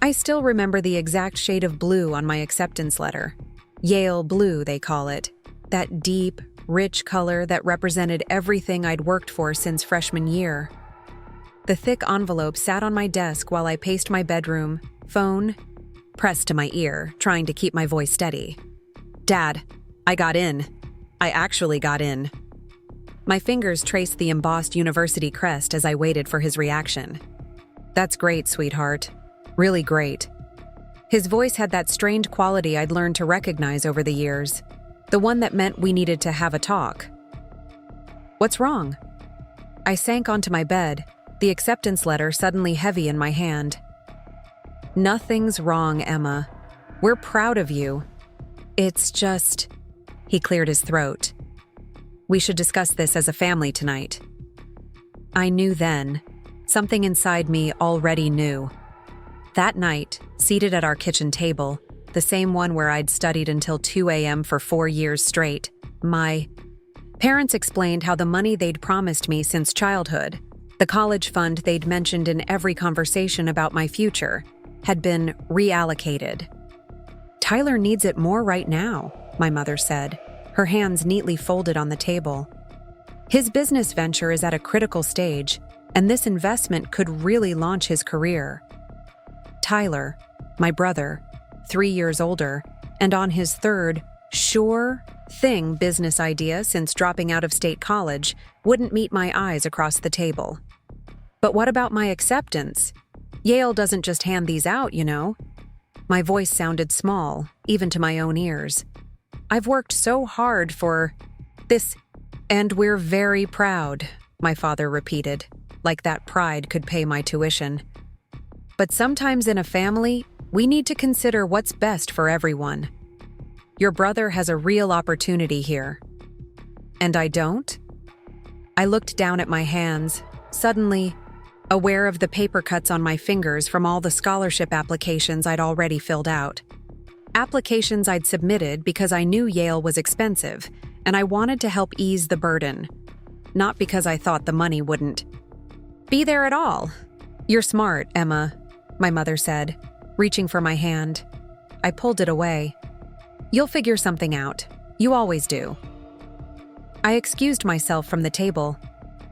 I still remember the exact shade of blue on my acceptance letter. Yale blue, they call it. That deep, rich color that represented everything I'd worked for since freshman year. The thick envelope sat on my desk while I paced my bedroom, phone pressed to my ear, trying to keep my voice steady. "Dad, I got in. I actually got in." My fingers traced the embossed university crest as I waited for his reaction. "That's great, sweetheart. Really great." His voice had that strained quality I'd learned to recognize over the years, the one that meant we needed to have a talk. "What's wrong?" I sank onto my bed, the acceptance letter suddenly heavy in my hand. "Nothing's wrong, Emma. We're proud of you. It's just..." He cleared his throat. "We should discuss this as a family tonight." I knew then. Something inside me already knew. That night, seated at our kitchen table, the same one where I'd studied until 2 a.m. for 4 years straight, my parents explained how the money they'd promised me since childhood, the college fund they'd mentioned in every conversation about my future, had been reallocated. "Tyler needs it more right now," my mother said, her hands neatly folded on the table. "His business venture is at a critical stage, and this investment could really launch his career." Tyler, my brother, 3 years older, and on his third, sure thing business idea since dropping out of state college, wouldn't meet my eyes across the table. "But what about my acceptance? Yale doesn't just hand these out, you know." My voice sounded small, even to my own ears. "I've worked so hard for this, and we're very proud," my father repeated, like that pride could pay my tuition. "But sometimes in a family, we need to consider what's best for everyone. Your brother has a real opportunity here." "And I don't?" I looked down at my hands, suddenly aware of the paper cuts on my fingers from all the scholarship applications I'd already filled out. Applications I'd submitted because I knew Yale was expensive, and I wanted to help ease the burden, not because I thought the money wouldn't be there at all. "You're smart, Emma," my mother said, reaching for my hand. I pulled it away. "You'll figure something out. You always do." I excused myself from the table.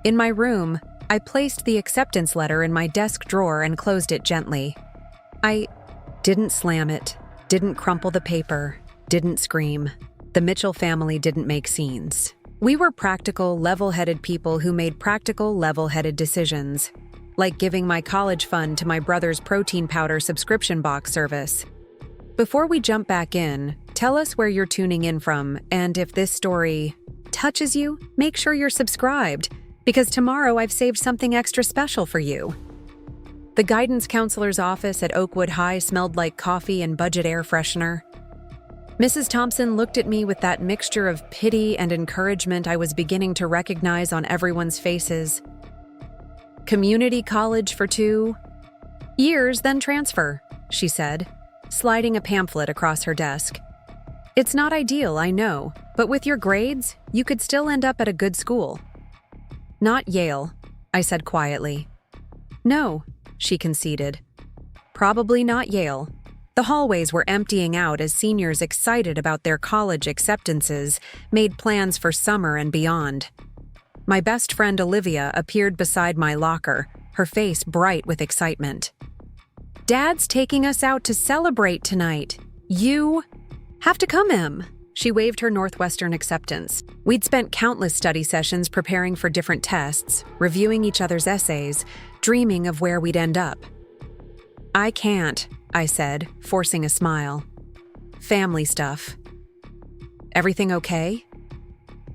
In my room, I placed the acceptance letter in my desk drawer and closed it gently. I didn't slam it, didn't crumple the paper, didn't scream. The Mitchell family didn't make scenes. We were practical, level-headed people who made practical, level-headed decisions, like giving my college fund to my brother's protein powder subscription box service. Before we jump back in, tell us where you're tuning in from, and if this story touches you, make sure you're subscribed, because tomorrow I've saved something extra special for you. The guidance counselor's office at Oakwood High smelled like coffee and budget air freshener. Mrs. Thompson looked at me with that mixture of pity and encouragement I was beginning to recognize on everyone's faces. "Community college for 2 years, then transfer," she said, sliding a pamphlet across her desk. "It's not ideal, I know, but with your grades, you could still end up at a good school." "Not Yale," I said quietly. "No," she conceded. "Probably not Yale." The hallways were emptying out as seniors excited about their college acceptances made plans for summer and beyond. My best friend Olivia appeared beside my locker, her face bright with excitement. "Dad's taking us out to celebrate tonight. You have to come, Em." She waved her Northwestern acceptance. We'd spent countless study sessions preparing for different tests, reviewing each other's essays, dreaming of where we'd end up. "I can't," I said, forcing a smile. "Family stuff." "Everything okay?"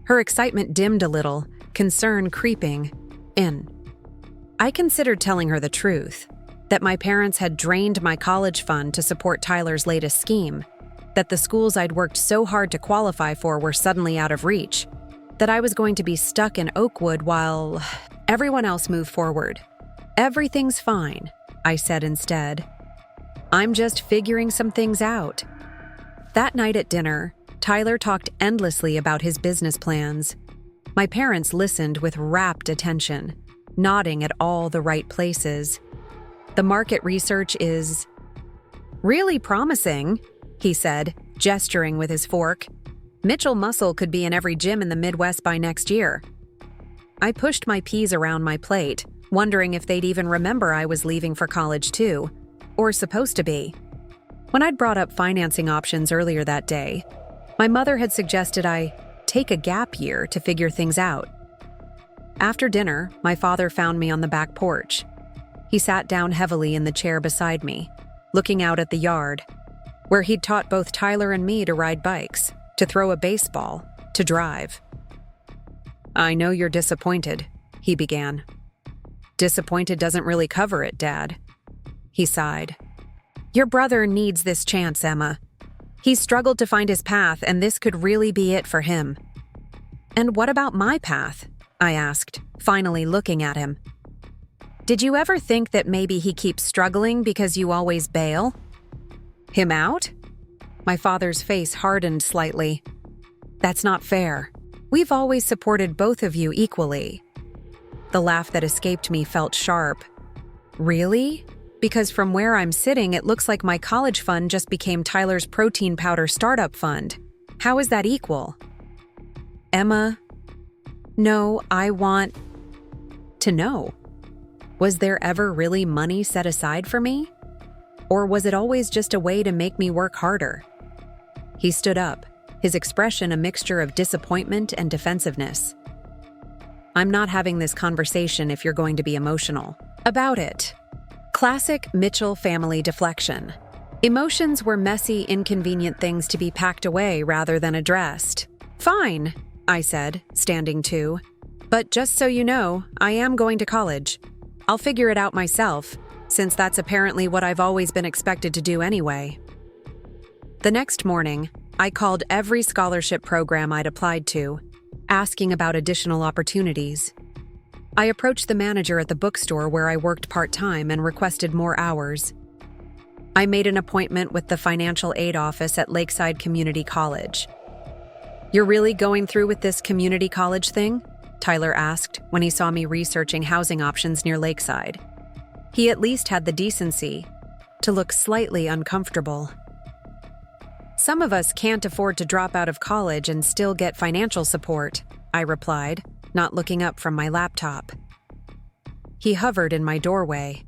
Her excitement dimmed a little, concern creeping in. I considered telling her the truth, that my parents had drained my college fund to support Tyler's latest scheme, that the schools I'd worked so hard to qualify for were suddenly out of reach, that I was going to be stuck in Oakwood while everyone else moved forward. "Everything's fine," I said instead. "I'm just figuring some things out." That night at dinner, Tyler talked endlessly about his business plans. My parents listened with rapt attention, nodding at all the right places. "The market research is..." Really promising, he said, gesturing with his fork. Mitchell Muscle could be in every gym in the Midwest by next year. I pushed my peas around my plate, wondering if they'd even remember I was leaving for college too, or supposed to be. When I'd brought up financing options earlier that day, my mother had suggested I take a gap year to figure things out. After dinner, my father found me on the back porch. He sat down heavily in the chair beside me, looking out at the yard, where he'd taught both Tyler and me to ride bikes, to throw a baseball, to drive. "I know you're disappointed," he began. "Disappointed doesn't really cover it, Dad." He sighed. "Your brother needs this chance, Emma. He's struggled to find his path, and this could really be it for him." "And what about my path?" I asked, finally looking at him. "Did you ever think that maybe he keeps struggling because you always bail him out?" My father's face hardened slightly. "That's not fair. We've always supported both of you equally." The laugh that escaped me felt sharp. "Really? Because from where I'm sitting, it looks like my college fund just became Tyler's protein powder startup fund. How is that equal?" "Emma, no, I want to know. Was there ever really money set aside for me? Or was it always just a way to make me work harder?" He stood up, his expression a mixture of disappointment and defensiveness. "I'm not having this conversation if you're going to be emotional about it." Classic Mitchell family deflection. Emotions were messy, inconvenient things to be packed away rather than addressed. "Fine," I said, standing too. "But just so you know, I am going to college. I'll figure it out myself, since that's apparently what I've always been expected to do anyway." The next morning, I called every scholarship program I'd applied to, asking about additional opportunities. I approached the manager at the bookstore where I worked part-time and requested more hours. I made an appointment with the financial aid office at Lakeside Community College. "You're really going through with this community college thing?" Tyler asked when he saw me researching housing options near Lakeside. He at least had the decency to look slightly uncomfortable. "Some of us can't afford to drop out of college and still get financial support," I replied, not looking up from my laptop. He hovered in my doorway.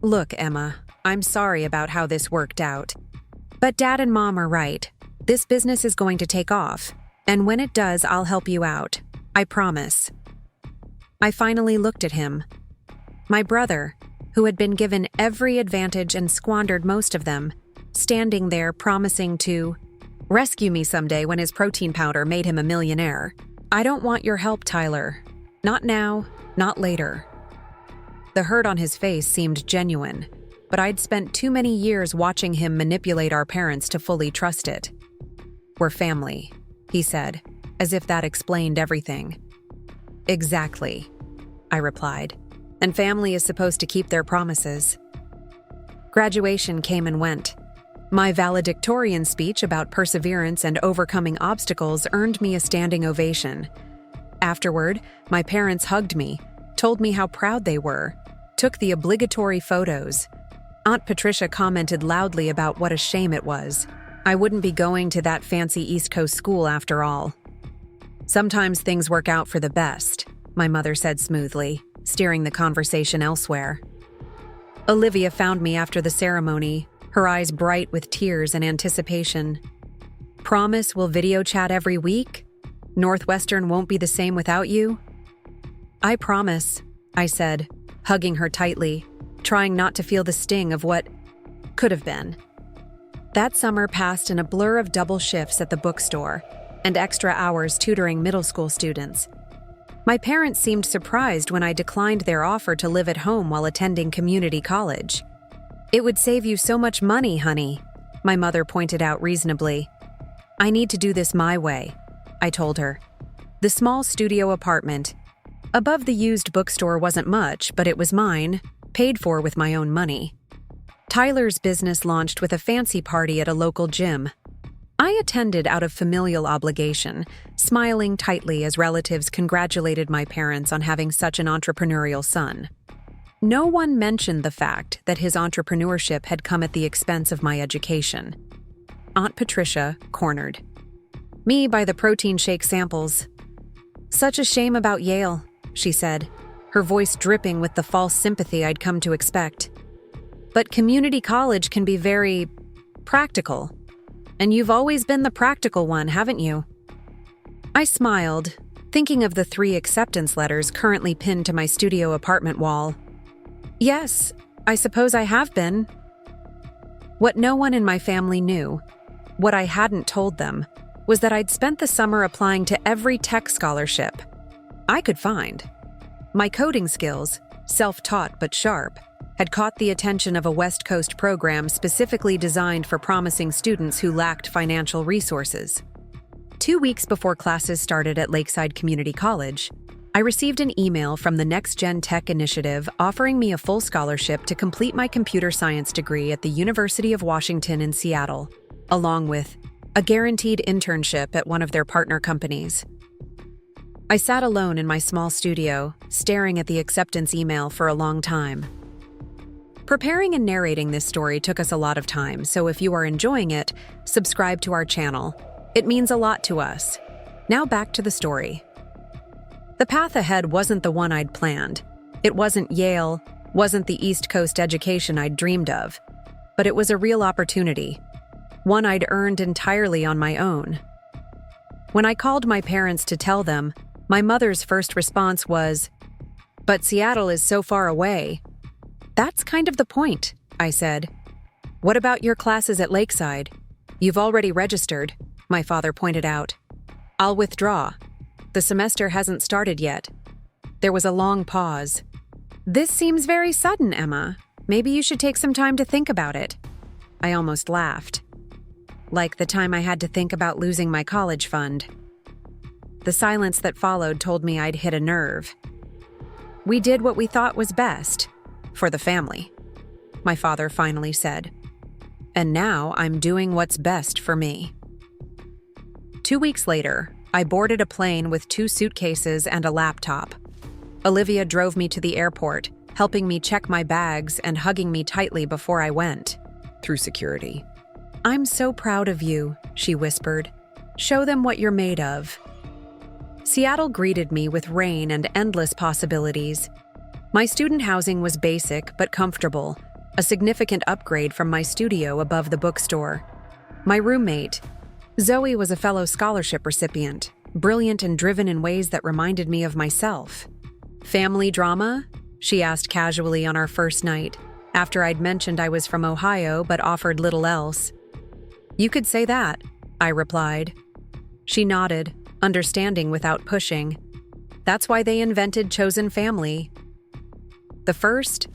"Look, Emma, I'm sorry about how this worked out. But Dad and Mom are right. This business is going to take off, and when it does, I'll help you out. I promise." I finally looked at him. My brother, who had been given every advantage and squandered most of them, standing there promising to rescue me someday when his protein powder made him a millionaire. "I don't want your help, Tyler. Not now, not later." The hurt on his face seemed genuine, but I'd spent too many years watching him manipulate our parents to fully trust it. "We're family," he said, as if that explained everything. "Exactly," I replied, "and family is supposed to keep their promises." Graduation came and went. My valedictorian speech about perseverance and overcoming obstacles earned me a standing ovation. Afterward, my parents hugged me, told me how proud they were, took the obligatory photos. Aunt Patricia commented loudly about what a shame it was. I wouldn't be going to that fancy East Coast school after all. "Sometimes things work out for the best," my mother said smoothly, steering the conversation elsewhere. Olivia found me after the ceremony, her eyes bright with tears and anticipation. "Promise we'll video chat every week? Northwestern won't be the same without you?" "I promise," I said, hugging her tightly, trying not to feel the sting of what could have been. That summer passed in a blur of double shifts at the bookstore and extra hours tutoring middle school students. My parents seemed surprised when I declined their offer to live at home while attending community college. "It would save you so much money, honey," my mother pointed out reasonably. "I need to do this my way," I told her. The small studio apartment above the used bookstore wasn't much, but it was mine, paid for with my own money. Tyler's business launched with a fancy party at a local gym. I attended out of familial obligation, smiling tightly as relatives congratulated my parents on having such an entrepreneurial son. No one mentioned the fact that his entrepreneurship had come at the expense of my education. Aunt Patricia cornered me by the protein shake samples. "Such a shame about Yale," she said, her voice dripping with the false sympathy I'd come to expect. "But community college can be very practical. And you've always been the practical one, haven't you?" I smiled, thinking of the 3 acceptance letters currently pinned to my studio apartment wall. "Yes, I suppose I have been." What no one in my family knew, what I hadn't told them, was that I'd spent the summer applying to every tech scholarship I could find. My coding skills, self-taught but sharp, had caught the attention of a West Coast program specifically designed for promising students who lacked financial resources. 2 weeks before classes started at Lakeside Community College, I received an email from the Next Gen Tech Initiative offering me a full scholarship to complete my computer science degree at the University of Washington in Seattle, along with a guaranteed internship at one of their partner companies. I sat alone in my small studio, staring at the acceptance email for a long time. Preparing and narrating this story took us a lot of time, so if you are enjoying it, subscribe to our channel. It means a lot to us. Now back to the story. The path ahead wasn't the one I'd planned. It wasn't Yale, wasn't the East Coast education I'd dreamed of, but it was a real opportunity, one I'd earned entirely on my own. When I called my parents to tell them, my mother's first response was, "But Seattle is so far away." "That's kind of the point," I said. "What about your classes at Lakeside? You've already registered," my father pointed out. "I'll withdraw. The semester hasn't started yet." There was a long pause. "This seems very sudden, Emma. Maybe you should take some time to think about it." I almost laughed. Like the time I had to think about losing my college fund. The silence that followed told me I'd hit a nerve. "We did what we thought was best. For the family," my father finally said. "And now I'm doing what's best for me." 2 weeks later, I boarded a plane with 2 suitcases and a laptop. Olivia drove me to the airport, helping me check my bags and hugging me tightly before I went through security. "I'm so proud of you," she whispered. "Show them what you're made of." Seattle greeted me with rain and endless possibilities. My student housing was basic but comfortable, a significant upgrade from my studio above the bookstore. My roommate, Zoe, was a fellow scholarship recipient, brilliant and driven in ways that reminded me of myself. "Family drama?" she asked casually on our first night, after I'd mentioned I was from Ohio but offered little else. "You could say that," I replied. She nodded, understanding without pushing. "That's why they invented chosen family." The first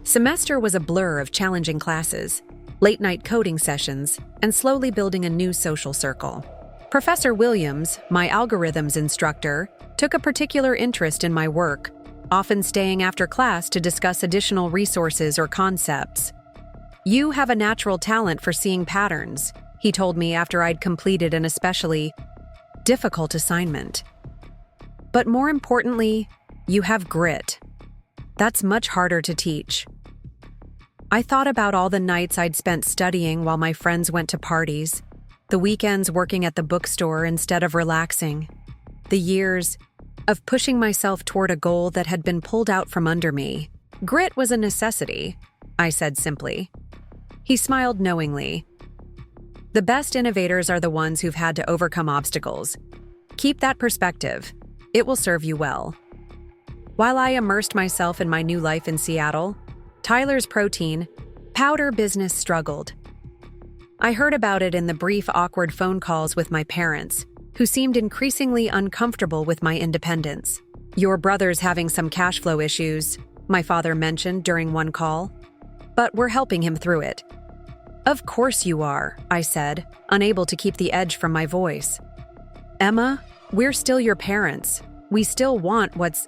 semester was a blur of challenging classes, late-night coding sessions, and slowly building a new social circle. Professor Williams, my algorithms instructor, took a particular interest in my work, often staying after class to discuss additional resources or concepts. "You have a natural talent for seeing patterns," he told me after I'd completed an especially difficult assignment. "But more importantly, you have grit. That's much harder to teach." I thought about all the nights I'd spent studying while my friends went to parties, the weekends working at the bookstore instead of relaxing, the years of pushing myself toward a goal that had been pulled out from under me. "Grit was a necessity," I said simply. He smiled knowingly. "The best innovators are the ones who've had to overcome obstacles. Keep that perspective. It will serve you well." While I immersed myself in my new life in Seattle, Tyler's protein powder business struggled. I heard about it in the brief, awkward phone calls with my parents, who seemed increasingly uncomfortable with my independence. "Your brother's having some cash flow issues," my father mentioned during one call. "But we're helping him through it." "Of course you are," I said, unable to keep the edge from my voice. "Emma, we're still your parents. We still want what's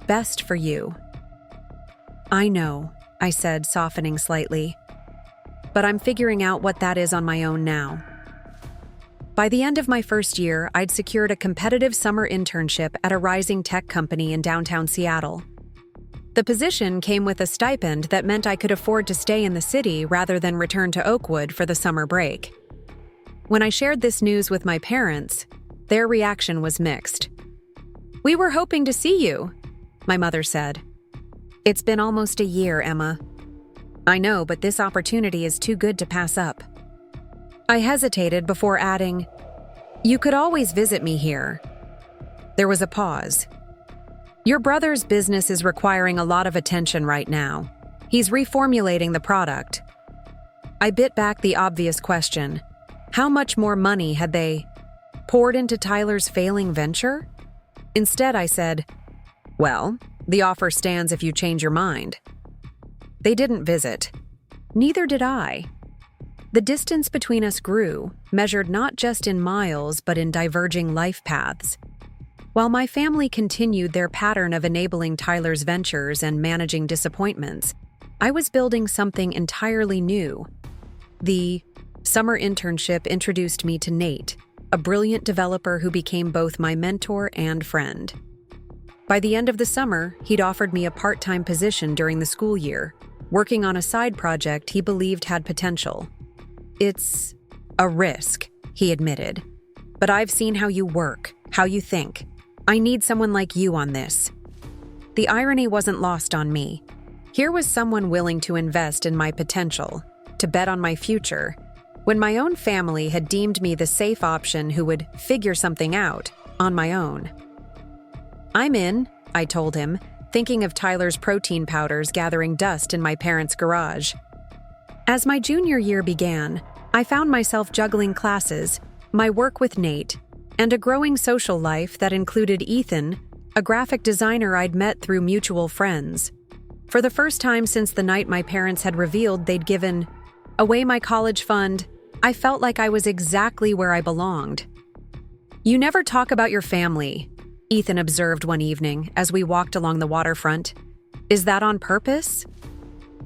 best for you." "I know," I said, softening slightly. "But I'm figuring out what that is on my own now." By the end of my first year, I'd secured a competitive summer internship at a rising tech company in downtown Seattle. The position came with a stipend that meant I could afford to stay in the city rather than return to Oakwood for the summer break. When I shared this news with my parents, their reaction was mixed. "We were hoping to see you," my mother said. "It's been almost a year, Emma." "I know, but this opportunity is too good to pass up." I hesitated before adding, "You could always visit me here." There was a pause. "Your brother's business is requiring a lot of attention right now. He's reformulating the product." I bit back the obvious question. How much more money had they poured into Tyler's failing venture? Instead, I said, "Well, the offer stands if you change your mind." They didn't visit. Neither did I. The distance between us grew, measured not just in miles but in diverging life paths. While my family continued their pattern of enabling Tyler's ventures and managing disappointments, I was building something entirely new. The summer internship introduced me to Nate, a brilliant developer who became both my mentor and friend. By the end of the summer, he'd offered me a part-time position during the school year, working on a side project he believed had potential. "It's a risk," he admitted. "But I've seen how you work, how you think. I need someone like you on this." The irony wasn't lost on me. Here was someone willing to invest in my potential, to bet on my future, when my own family had deemed me the safe option who would figure something out on my own. "I'm in," I told him, thinking of Tyler's protein powders gathering dust in my parents' garage. As my junior year began, I found myself juggling classes, my work with Nate, and a growing social life that included Ethan, a graphic designer I'd met through mutual friends. For the first time since the night my parents had revealed they'd given away my college fund, I felt like I was exactly where I belonged. "You never talk about your family," Ethan observed one evening as we walked along the waterfront. "Is that on purpose?"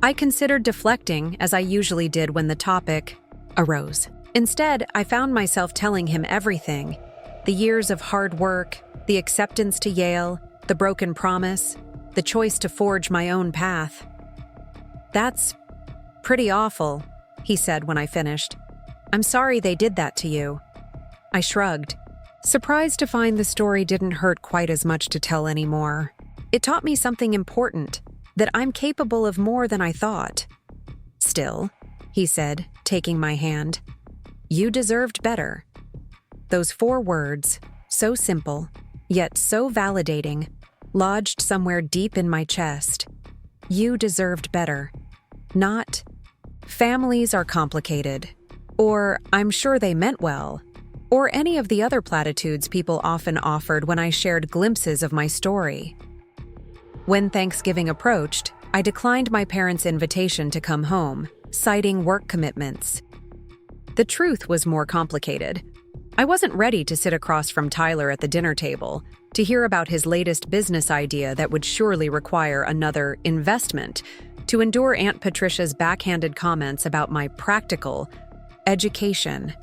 I considered deflecting, as I usually did when the topic arose. Instead, I found myself telling him everything. The years of hard work, the acceptance to Yale, the broken promise, the choice to forge my own path. "That's pretty awful," he said when I finished. "I'm sorry they did that to you." I shrugged, surprised to find the story didn't hurt quite as much to tell anymore. It taught me something important, that I'm capable of more than I thought. "Still," he said, taking my hand, "you deserved better." Those 4 words, so simple, yet so validating, lodged somewhere deep in my chest. You deserved better. Not, "Families are complicated," or "I'm sure they meant well," or any of the other platitudes people often offered when I shared glimpses of my story. When Thanksgiving approached, I declined my parents' invitation to come home, citing work commitments. The truth was more complicated. I wasn't ready to sit across from Tyler at the dinner table, to hear about his latest business idea that would surely require another investment, to endure Aunt Patricia's backhanded comments about my practical education.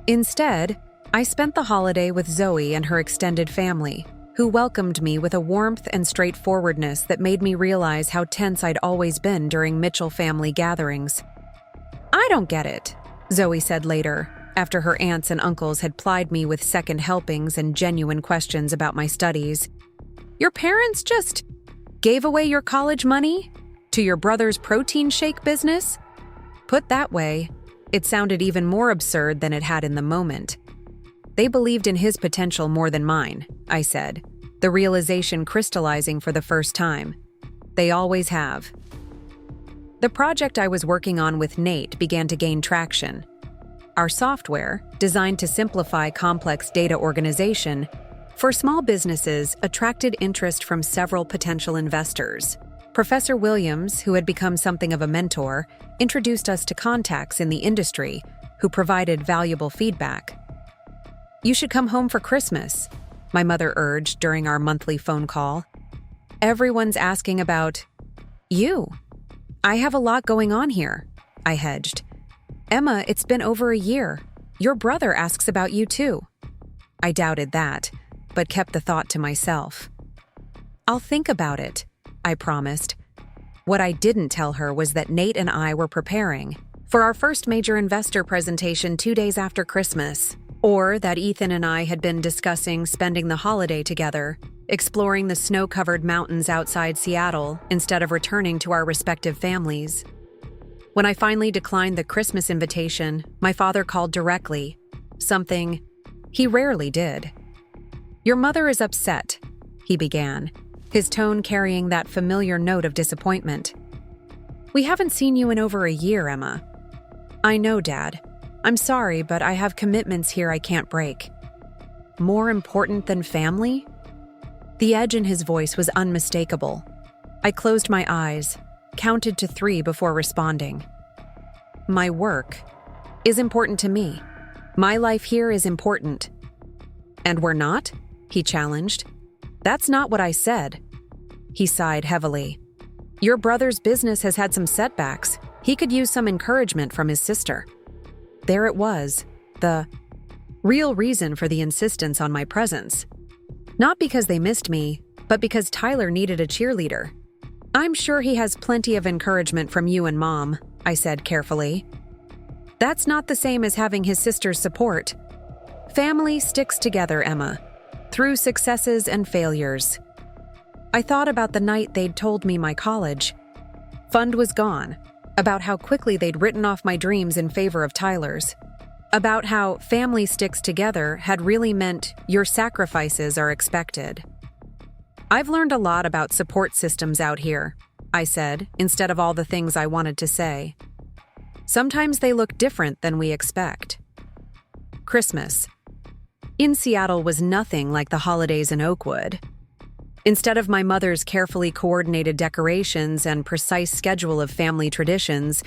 Instead, I spent the holiday with Zoe and her extended family, who welcomed me with a warmth and straightforwardness that made me realize how tense I'd always been during Mitchell family gatherings. "I don't get it," Zoe said later, after her aunts and uncles had plied me with second helpings and genuine questions about my studies. "Your parents just gave away your college money to your brother's protein shake business?" Put that way, it sounded even more absurd than it had in the moment. "They believed in his potential more than mine," I said, the realization crystallizing for the first time. "They always have." The project I was working on with Nate began to gain traction. Our software, designed to simplify complex data organization for small businesses, attracted interest from several potential investors. Professor Williams, who had become something of a mentor, introduced us to contacts in the industry who provided valuable feedback. "You should come home for Christmas," my mother urged during our monthly phone call. "Everyone's asking about you." "I have a lot going on here," I hedged. "Emma, it's been over a year. Your brother asks about you too." I doubted that, but kept the thought to myself. "I'll think about it," I promised. What I didn't tell her was that Nate and I were preparing for our first major investor presentation 2 days after Christmas, or that Ethan and I had been discussing spending the holiday together, exploring the snow-covered mountains outside Seattle instead of returning to our respective families. When I finally declined the Christmas invitation, my father called directly, something he rarely did. "Your mother is upset," he began, his tone carrying that familiar note of disappointment. "We haven't seen you in over a year, Emma." "I know, Dad. I'm sorry, but I have commitments here I can't break." "More important than family?" The edge in his voice was unmistakable. I closed my eyes, counted to 3 before responding. "My work is important to me. My life here is important." "And we're not?" he challenged. "That's not what I said." He sighed heavily. "Your brother's business has had some setbacks. He could use some encouragement from his sister." There it was, the real reason for the insistence on my presence. Not because they missed me, but because Tyler needed a cheerleader. "I'm sure he has plenty of encouragement from you and Mom," I said carefully. "That's not the same as having his sister's support. Family sticks together, Emma, through successes and failures." I thought about the night they'd told me my college fund was gone, about how quickly they'd written off my dreams in favor of Tyler's, about how family sticks together had really meant your sacrifices are expected. "I've learned a lot about support systems out here," I said, instead of all the things I wanted to say. "Sometimes they look different than we expect." Christmas in Seattle was nothing like the holidays in Oakwood. Instead of my mother's carefully coordinated decorations and precise schedule of family traditions,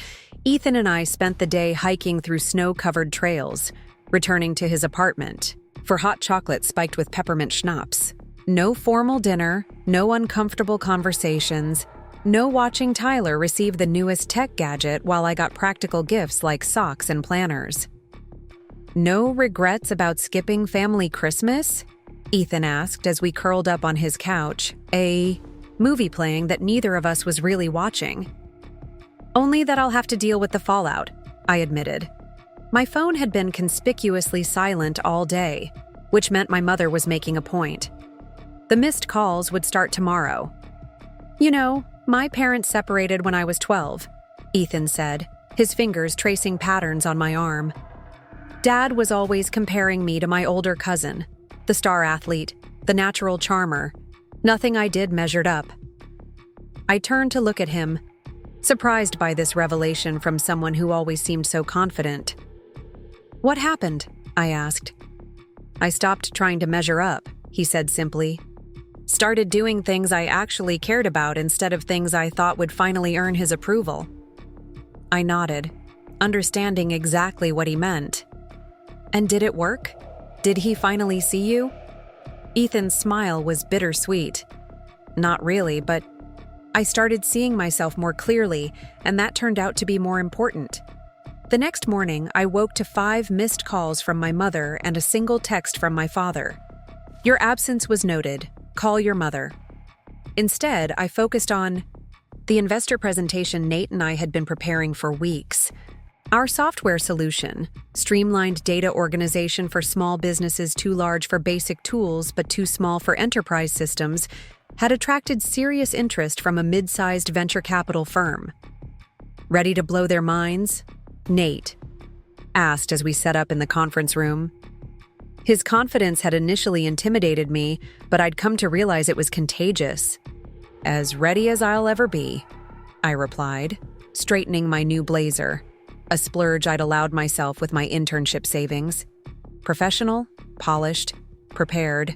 Ethan and I spent the day hiking through snow-covered trails, returning to his apartment for hot chocolate spiked with peppermint schnapps. No formal dinner, no uncomfortable conversations, no watching Tyler receive the newest tech gadget while I got practical gifts like socks and planners. "No regrets about skipping family Christmas?" Ethan asked as we curled up on his couch, a movie playing that neither of us was really watching. "Only that I'll have to deal with the fallout," I admitted. My phone had been conspicuously silent all day, which meant my mother was making a point. The missed calls would start tomorrow. "You know, my parents separated when I was 12, Ethan said, his fingers tracing patterns on my arm. "Dad was always comparing me to my older cousin, the star athlete, the natural charmer. Nothing I did measured up." I turned to look at him, surprised by this revelation from someone who always seemed so confident. "What happened?" I asked. "I stopped trying to measure up," he said simply. "Started doing things I actually cared about instead of things I thought would finally earn his approval." I nodded, understanding exactly what he meant. "And did it work? Did he finally see you?" Ethan's smile was bittersweet. "Not really, but I started seeing myself more clearly, and that turned out to be more important." The next morning, I woke to 5 missed calls from my mother and a single text from my father. "Your absence was noted. Call your mother." Instead, I focused on the investor presentation Nate and I had been preparing for weeks. Our software solution, streamlined data organization for small businesses too large for basic tools but too small for enterprise systems, had attracted serious interest from a mid-sized venture capital firm. "Ready to blow their minds?" Nate asked as we set up in the conference room. His confidence had initially intimidated me, but I'd come to realize it was contagious. "As ready as I'll ever be," I replied, straightening my new blazer, a splurge I'd allowed myself with my internship savings. Professional, polished, prepared.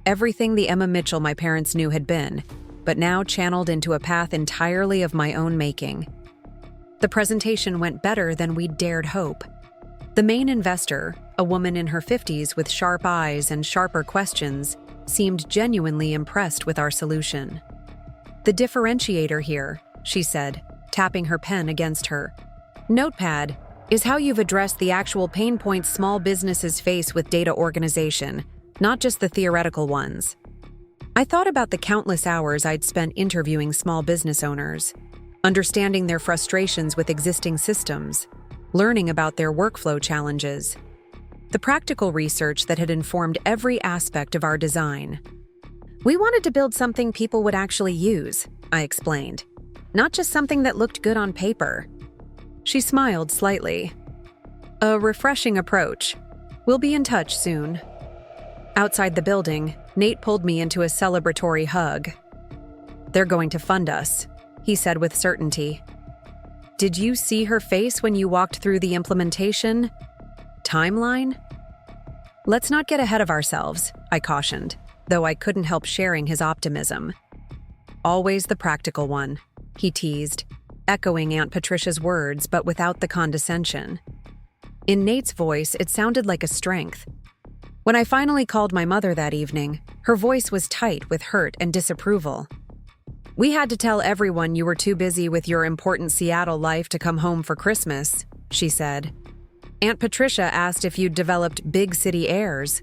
Everything the Emma Mitchell my parents knew had been, but now channeled into a path entirely of my own making. The presentation went better than we'd dared hope. The main investor, a woman in her 50s with sharp eyes and sharper questions, seemed genuinely impressed with our solution. "The differentiator here," she said, tapping her pen against her notepad, "is how you've addressed the actual pain points small businesses face with data organization, not just the theoretical ones." I thought about the countless hours I'd spent interviewing small business owners, understanding their frustrations with existing systems, learning about their workflow challenges, the practical research that had informed every aspect of our design. We wanted to build something people would actually use, I explained, not just something that looked good on paper. She smiled slightly. A refreshing approach. We'll be in touch soon. Outside the building, Nate pulled me into a celebratory hug. They're going to fund us, he said with certainty. Did you see her face when you walked through the implementation timeline? Let's not get ahead of ourselves, I cautioned, though I couldn't help sharing his optimism. Always the practical one, he teased, echoing Aunt Patricia's words but without the condescension. In Nate's voice, it sounded like a strength. When I finally called my mother that evening, her voice was tight with hurt and disapproval. We had to tell everyone you were too busy with your important Seattle life to come home for Christmas, she said. Aunt Patricia asked if you'd developed big city airs.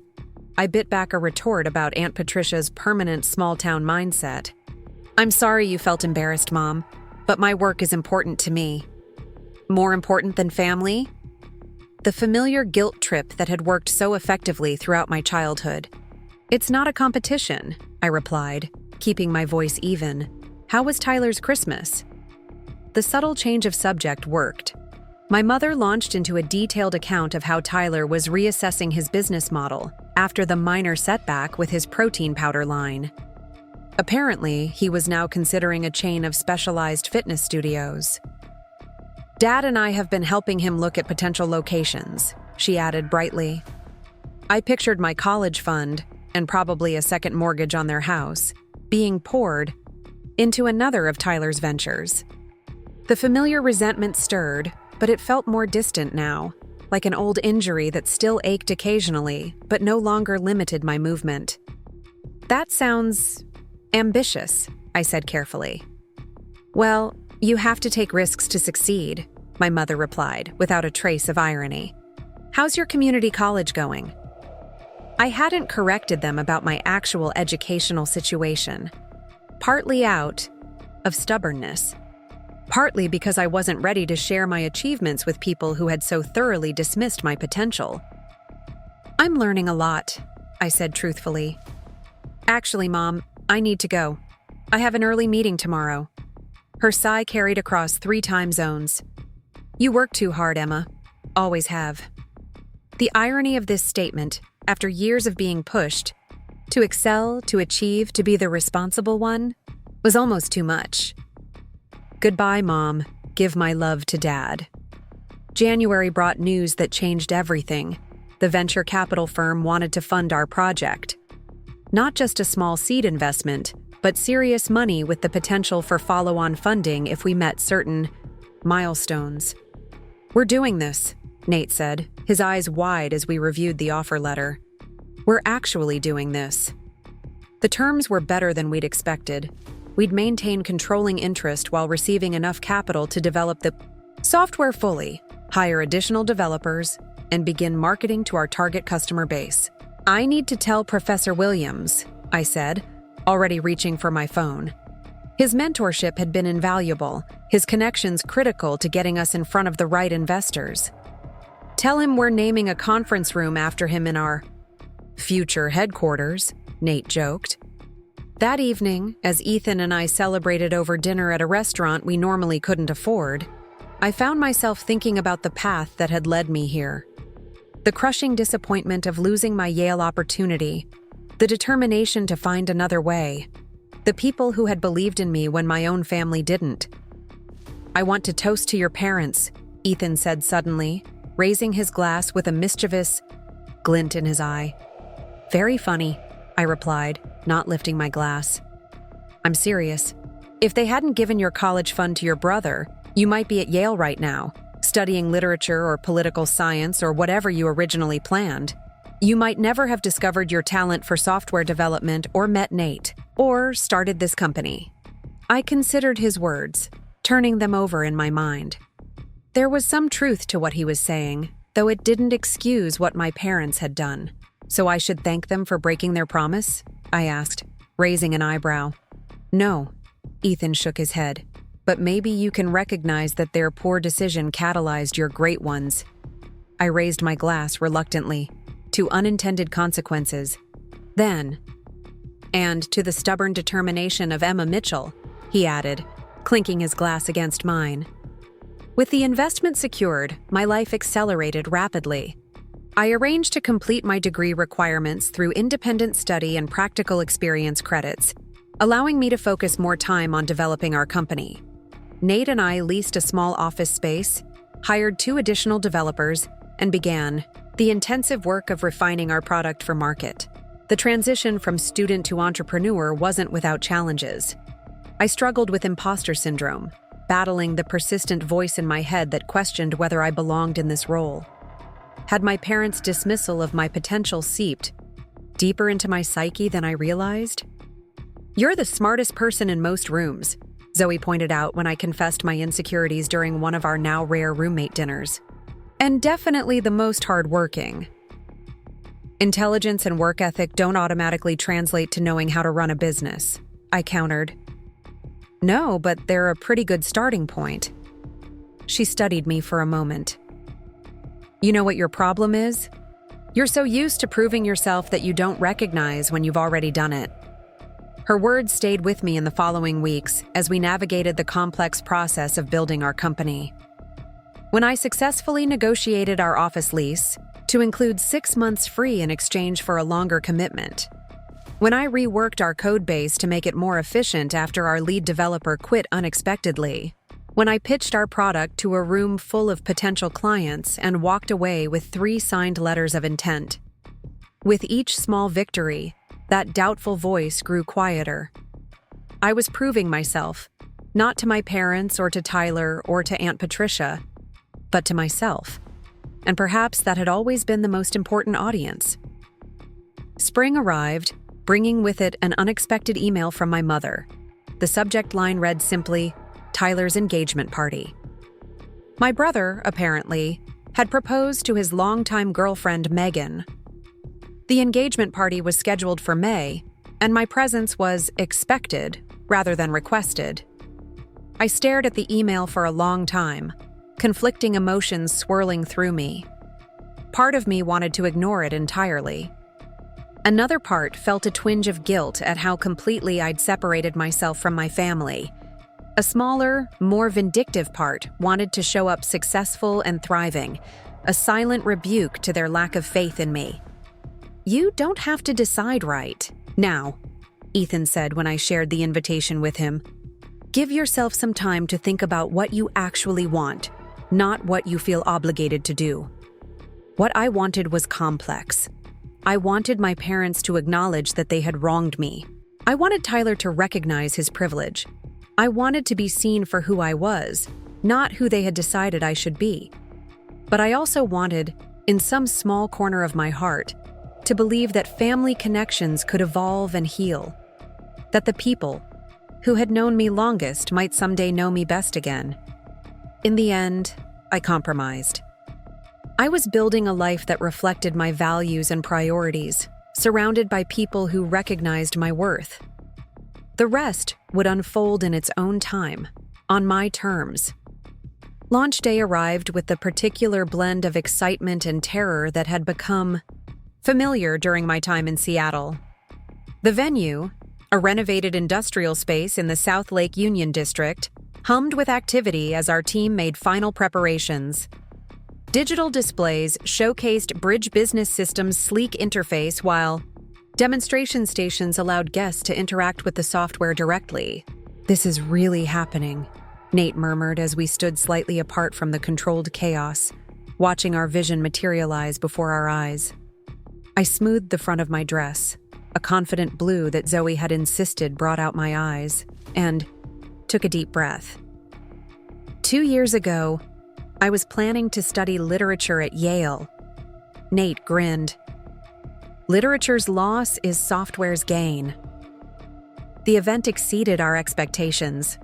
I bit back a retort about Aunt Patricia's permanent small-town mindset. I'm sorry you felt embarrassed, Mom, but my work is important to me. More important than family? The familiar guilt trip that had worked so effectively throughout my childhood. It's not a competition, I replied, keeping my voice even. How was Tyler's Christmas? The subtle change of subject worked. My mother launched into a detailed account of how Tyler was reassessing his business model after the minor setback with his protein powder line. Apparently, he was now considering a chain of specialized fitness studios. Dad and I have been helping him look at potential locations, she added brightly. I pictured my college fund, and probably a second mortgage on their house, being poured into another of Tyler's ventures. The familiar resentment stirred, but it felt more distant now, like an old injury that still ached occasionally, but no longer limited my movement. That sounds ambitious, I said carefully. Well, you have to take risks to succeed, my mother replied, without a trace of irony. How's your community college going? I hadn't corrected them about my actual educational situation, partly out of stubbornness, partly because I wasn't ready to share my achievements with people who had so thoroughly dismissed my potential. I'm learning a lot, I said truthfully. Actually, Mom, I need to go. I have an early meeting tomorrow. Her sigh carried across 3 time zones. You work too hard, Emma. Always have. The irony of this statement, after years of being pushed, to excel, to achieve, to be the responsible one, was almost too much. Goodbye, Mom. Give my love to Dad. January brought news that changed everything. The venture capital firm wanted to fund our project. Not just a small seed investment, but serious money with the potential for follow-on funding if we met certain milestones. We're doing this, Nate said, his eyes wide as we reviewed the offer letter. We're actually doing this. The terms were better than we'd expected. We'd maintain controlling interest while receiving enough capital to develop the software fully, hire additional developers, and begin marketing to our target customer base. I need to tell Professor Williams, I said, already reaching for my phone. His mentorship had been invaluable, his connections critical to getting us in front of the right investors. Tell him we're naming a conference room after him in our future headquarters, Nate joked. That evening, as Ethan and I celebrated over dinner at a restaurant we normally couldn't afford, I found myself thinking about the path that had led me here. The crushing disappointment of losing my Yale opportunity, the determination to find another way, the people who had believed in me when my own family didn't. I want to toast to your parents, Ethan said suddenly, raising his glass with a mischievous glint in his eye. Very funny, I replied, not lifting my glass. I'm serious. If they hadn't given your college fund to your brother, you might be at Yale right now, studying literature or political science or whatever you originally planned. You might never have discovered your talent for software development or met Nate, or started this company. I considered his words, turning them over in my mind. There was some truth to what he was saying, though it didn't excuse what my parents had done. So I should thank them for breaking their promise? I asked, raising an eyebrow. "No," Ethan shook his head. "But maybe you can recognize that their poor decision catalyzed your great ones." I raised my glass reluctantly. "To unintended consequences. Then, and to the stubborn determination of Emma Mitchell," he added, clinking his glass against mine. With the investment secured, my life accelerated rapidly. I arranged to complete my degree requirements through independent study and practical experience credits, allowing me to focus more time on developing our company. Nate and I leased a small office space, hired 2 additional developers, and began the intensive work of refining our product for market. The transition from student to entrepreneur wasn't without challenges. I struggled with imposter syndrome, battling the persistent voice in my head that questioned whether I belonged in this role. Had my parents' dismissal of my potential seeped deeper into my psyche than I realized? "You're the smartest person in most rooms," Zoe pointed out when I confessed my insecurities during one of our now rare roommate dinners. "And definitely the most hardworking." "Intelligence and work ethic don't automatically translate to knowing how to run a business," I countered. "No, but they're a pretty good starting point." She studied me for a moment. "You know what your problem is? You're so used to proving yourself that you don't recognize when you've already done it." Her words stayed with me in the following weeks as we navigated the complex process of building our company. When I successfully negotiated our office lease to include 6 months free in exchange for a longer commitment, when I reworked our code base to make it more efficient after our lead developer quit unexpectedly, when I pitched our product to a room full of potential clients and walked away with 3 signed letters of intent. With each small victory, that doubtful voice grew quieter. I was proving myself, not to my parents or to Tyler or to Aunt Patricia, but to myself. And perhaps that had always been the most important audience. Spring arrived, bringing with it an unexpected email from my mother. The subject line read simply, "Tyler's engagement party." My brother, apparently, had proposed to his longtime girlfriend Megan. The engagement party was scheduled for May, and my presence was expected rather than requested. I stared at the email for a long time, conflicting emotions swirling through me. Part of me wanted to ignore it entirely. Another part felt a twinge of guilt at how completely I'd separated myself from my family. A smaller, more vindictive part wanted to show up successful and thriving, a silent rebuke to their lack of faith in me. "You don't have to decide right now," Ethan said when I shared the invitation with him. "Give yourself some time to think about what you actually want, not what you feel obligated to do." What I wanted was complex. I wanted my parents to acknowledge that they had wronged me. I wanted Tyler to recognize his privilege. I wanted to be seen for who I was, not who they had decided I should be. But I also wanted, in some small corner of my heart, to believe that family connections could evolve and heal. That the people who had known me longest might someday know me best again. In the end, I compromised. I was building a life that reflected my values and priorities, surrounded by people who recognized my worth. The rest would unfold in its own time, on my terms. Launch day arrived with the particular blend of excitement and terror that had become familiar during my time in Seattle. The venue, a renovated industrial space in the South Lake Union District, hummed with activity as our team made final preparations. Digital displays showcased Bridge Business System's sleek interface, while demonstration stations allowed guests to interact with the software directly. "This is really happening," Nate murmured as we stood slightly apart from the controlled chaos, watching our vision materialize before our eyes. I smoothed the front of my dress, a confident blue that Zoe had insisted brought out my eyes, and took a deep breath. 2 years ago, I was planning to study literature at Yale. Nate grinned. "Literature's loss is software's gain." The event exceeded our expectations.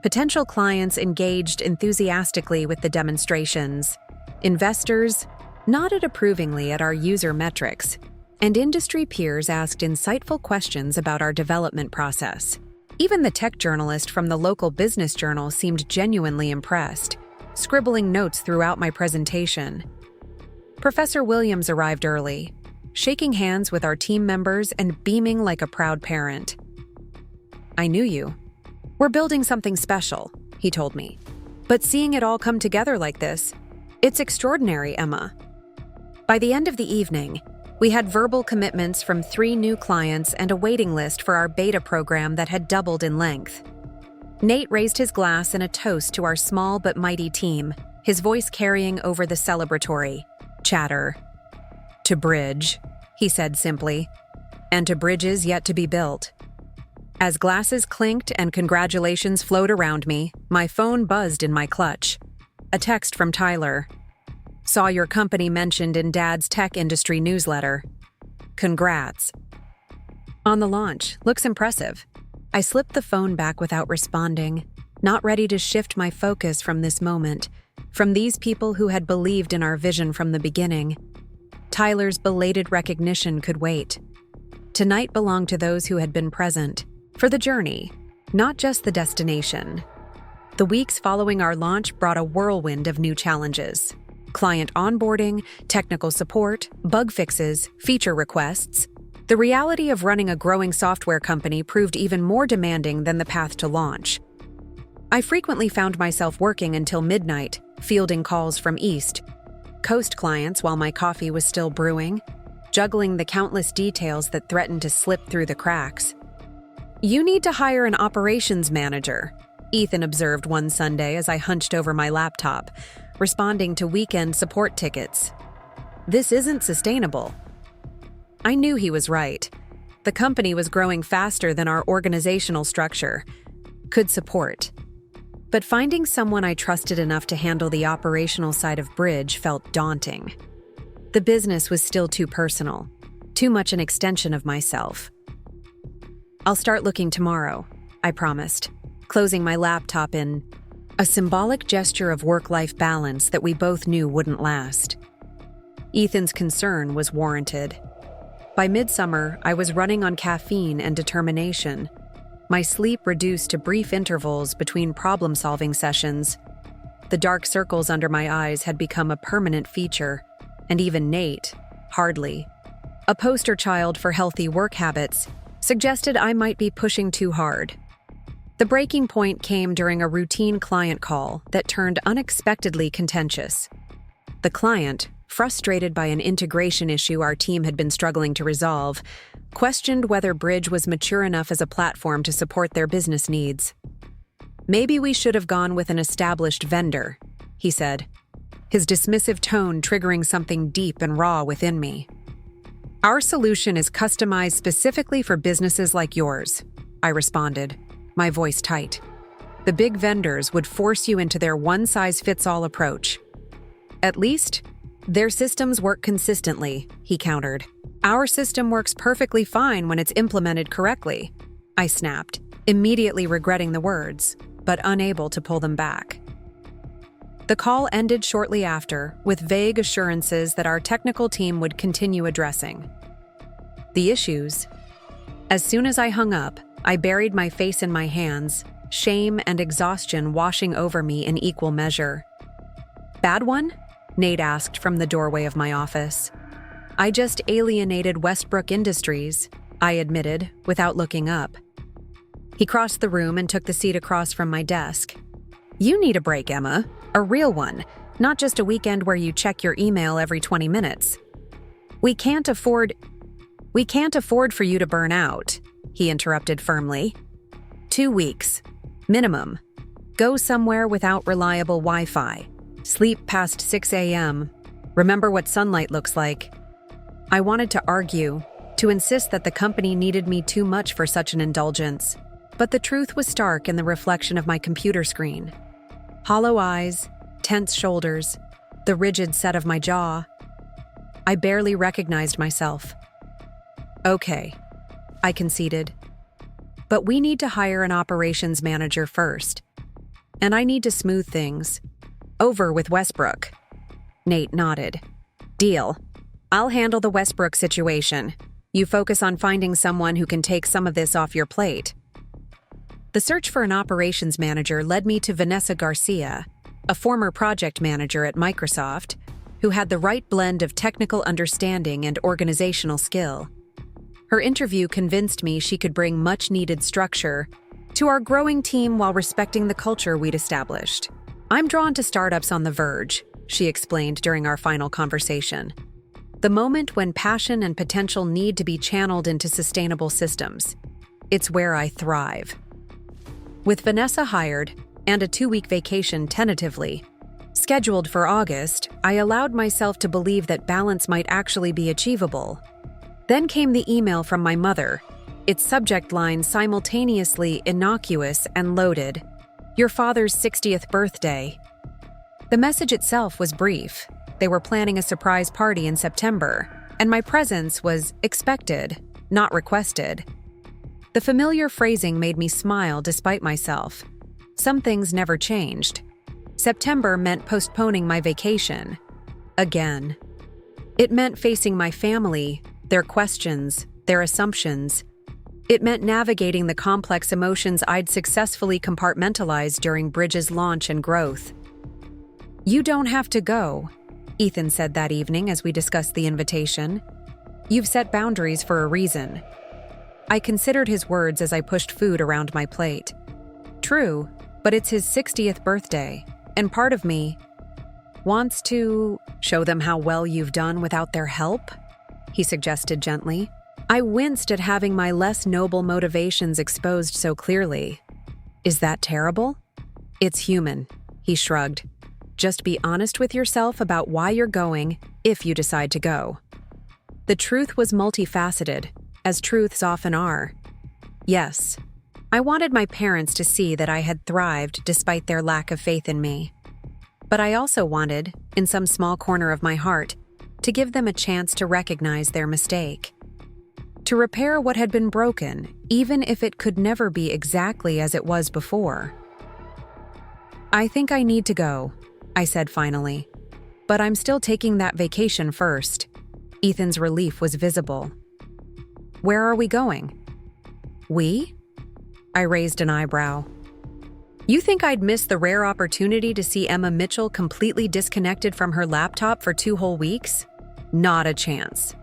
Potential clients engaged enthusiastically with the demonstrations. Investors nodded approvingly at our user metrics, and industry peers asked insightful questions about our development process. Even the tech journalist from the local business journal seemed genuinely impressed, scribbling notes throughout my presentation. Professor Williams arrived early, shaking hands with our team members and beaming like a proud parent. "I knew you. We're building something special," he told me. "But seeing it all come together like this, it's extraordinary, Emma." By the end of the evening, we had verbal commitments from 3 new clients and a waiting list for our beta program that had doubled in length. Nate raised his glass in a toast to our small but mighty team, his voice carrying over the celebratory chatter. "To bridge," he said simply, "and to bridges yet to be built." As glasses clinked and congratulations flowed around me, my phone buzzed in my clutch. A text from Tyler. "Saw your company mentioned in Dad's tech industry newsletter. Congrats." "On the launch. Looks impressive." I slipped the phone back without responding, not ready to shift my focus from this moment, from these people who had believed in our vision from the beginning. Tyler's belated recognition could wait. Tonight belonged to those who had been present, for the journey, not just the destination. The weeks following our launch brought a whirlwind of new challenges. Client onboarding, technical support, bug fixes, feature requests. The reality of running a growing software company proved even more demanding than the path to launch. I frequently found myself working until midnight, fielding calls from East Coast clients while my coffee was still brewing, juggling the countless details that threatened to slip through the cracks. "You need to hire an operations manager," Ethan observed one Sunday as I hunched over my laptop, responding to weekend support tickets. "This isn't sustainable." I knew he was right. The company was growing faster than our organizational structure could support. But finding someone I trusted enough to handle the operational side of Bridge felt daunting. The business was still too personal, too much an extension of myself. "I'll start looking tomorrow," I promised, closing my laptop in a symbolic gesture of work-life balance that we both knew wouldn't last. Ethan's concern was warranted. By midsummer, I was running on caffeine and determination. My sleep reduced to brief intervals between problem-solving sessions. The dark circles under my eyes had become a permanent feature, and even Nate, hardly a poster child for healthy work habits, suggested I might be pushing too hard. The breaking point came during a routine client call that turned unexpectedly contentious. The client, frustrated by an integration issue our team had been struggling to resolve, questioned whether Bridge was mature enough as a platform to support their business needs. "Maybe we should have gone with an established vendor," he said, his dismissive tone triggering something deep and raw within me. "Our solution is customized specifically for businesses like yours," I responded, my voice tight. "The big vendors would force you into their one-size-fits-all approach." "At least, their systems work consistently," he countered. "Our system works perfectly fine when it's implemented correctly," I snapped, immediately regretting the words, but unable to pull them back. The call ended shortly after, with vague assurances that our technical team would continue addressing the issues. As soon as I hung up, I buried my face in my hands, shame and exhaustion washing over me in equal measure. "Bad one?" Nate asked from the doorway of my office. "I just alienated Westbrook Industries," I admitted, without looking up. He crossed the room and took the seat across from my desk. "You need a break, Emma. A real one, not just a weekend where you check your email every 20 minutes. We can't afford for you to burn out," he interrupted firmly. 2 weeks. Minimum. Go somewhere without reliable Wi-Fi. Sleep past 6 a.m. Remember what sunlight looks like. I wanted to argue, to insist that the company needed me too much for such an indulgence, but the truth was stark in the reflection of my computer screen. Hollow eyes, tense shoulders, the rigid set of my jaw. I barely recognized myself. "Okay," I conceded. "But we need to hire an operations manager first. And I need to smooth things. Over with Westbrook." Nate nodded. "Deal." I'll handle the Westbrook situation. You focus on finding someone who can take some of this off your plate. The search for an operations manager led me to Vanessa Garcia, a former project manager at Microsoft, who had the right blend of technical understanding and organizational skill. Her interview convinced me she could bring much-needed structure to our growing team while respecting the culture we'd established. I'm drawn to startups on the verge, she explained during our final conversation. The moment when passion and potential need to be channeled into sustainable systems. It's where I thrive. With Vanessa hired and a 2-week vacation tentatively scheduled for August, I allowed myself to believe that balance might actually be achievable. Then came the email from my mother, its subject line simultaneously innocuous and loaded. Your father's 60th birthday. The message itself was brief. They were planning a surprise party in September, and my presence was expected, not requested. The familiar phrasing made me smile despite myself. Some things never changed. September meant postponing my vacation. Again. It meant facing my family, their questions, their assumptions. It meant navigating the complex emotions I'd successfully compartmentalized during Bridge's launch and growth. You don't have to go, Ethan said that evening as we discussed the invitation. You've set boundaries for a reason. I considered his words as I pushed food around my plate. True, but it's his 60th birthday, and part of me wants to show them how well you've done without their help, he suggested gently. I winced at having my less noble motivations exposed so clearly. Is that terrible? It's human, he shrugged. Just be honest with yourself about why you're going, if you decide to go. The truth was multifaceted, as truths often are. Yes, I wanted my parents to see that I had thrived despite their lack of faith in me. But I also wanted, in some small corner of my heart, to give them a chance to recognize their mistake. To repair what had been broken, even if it could never be exactly as it was before. I think I need to go, I said finally. But I'm still taking that vacation first. Ethan's relief was visible. Where are we going? We? I raised an eyebrow. You think I'd miss the rare opportunity to see Emma Mitchell completely disconnected from her laptop for 2 whole weeks? Not a chance.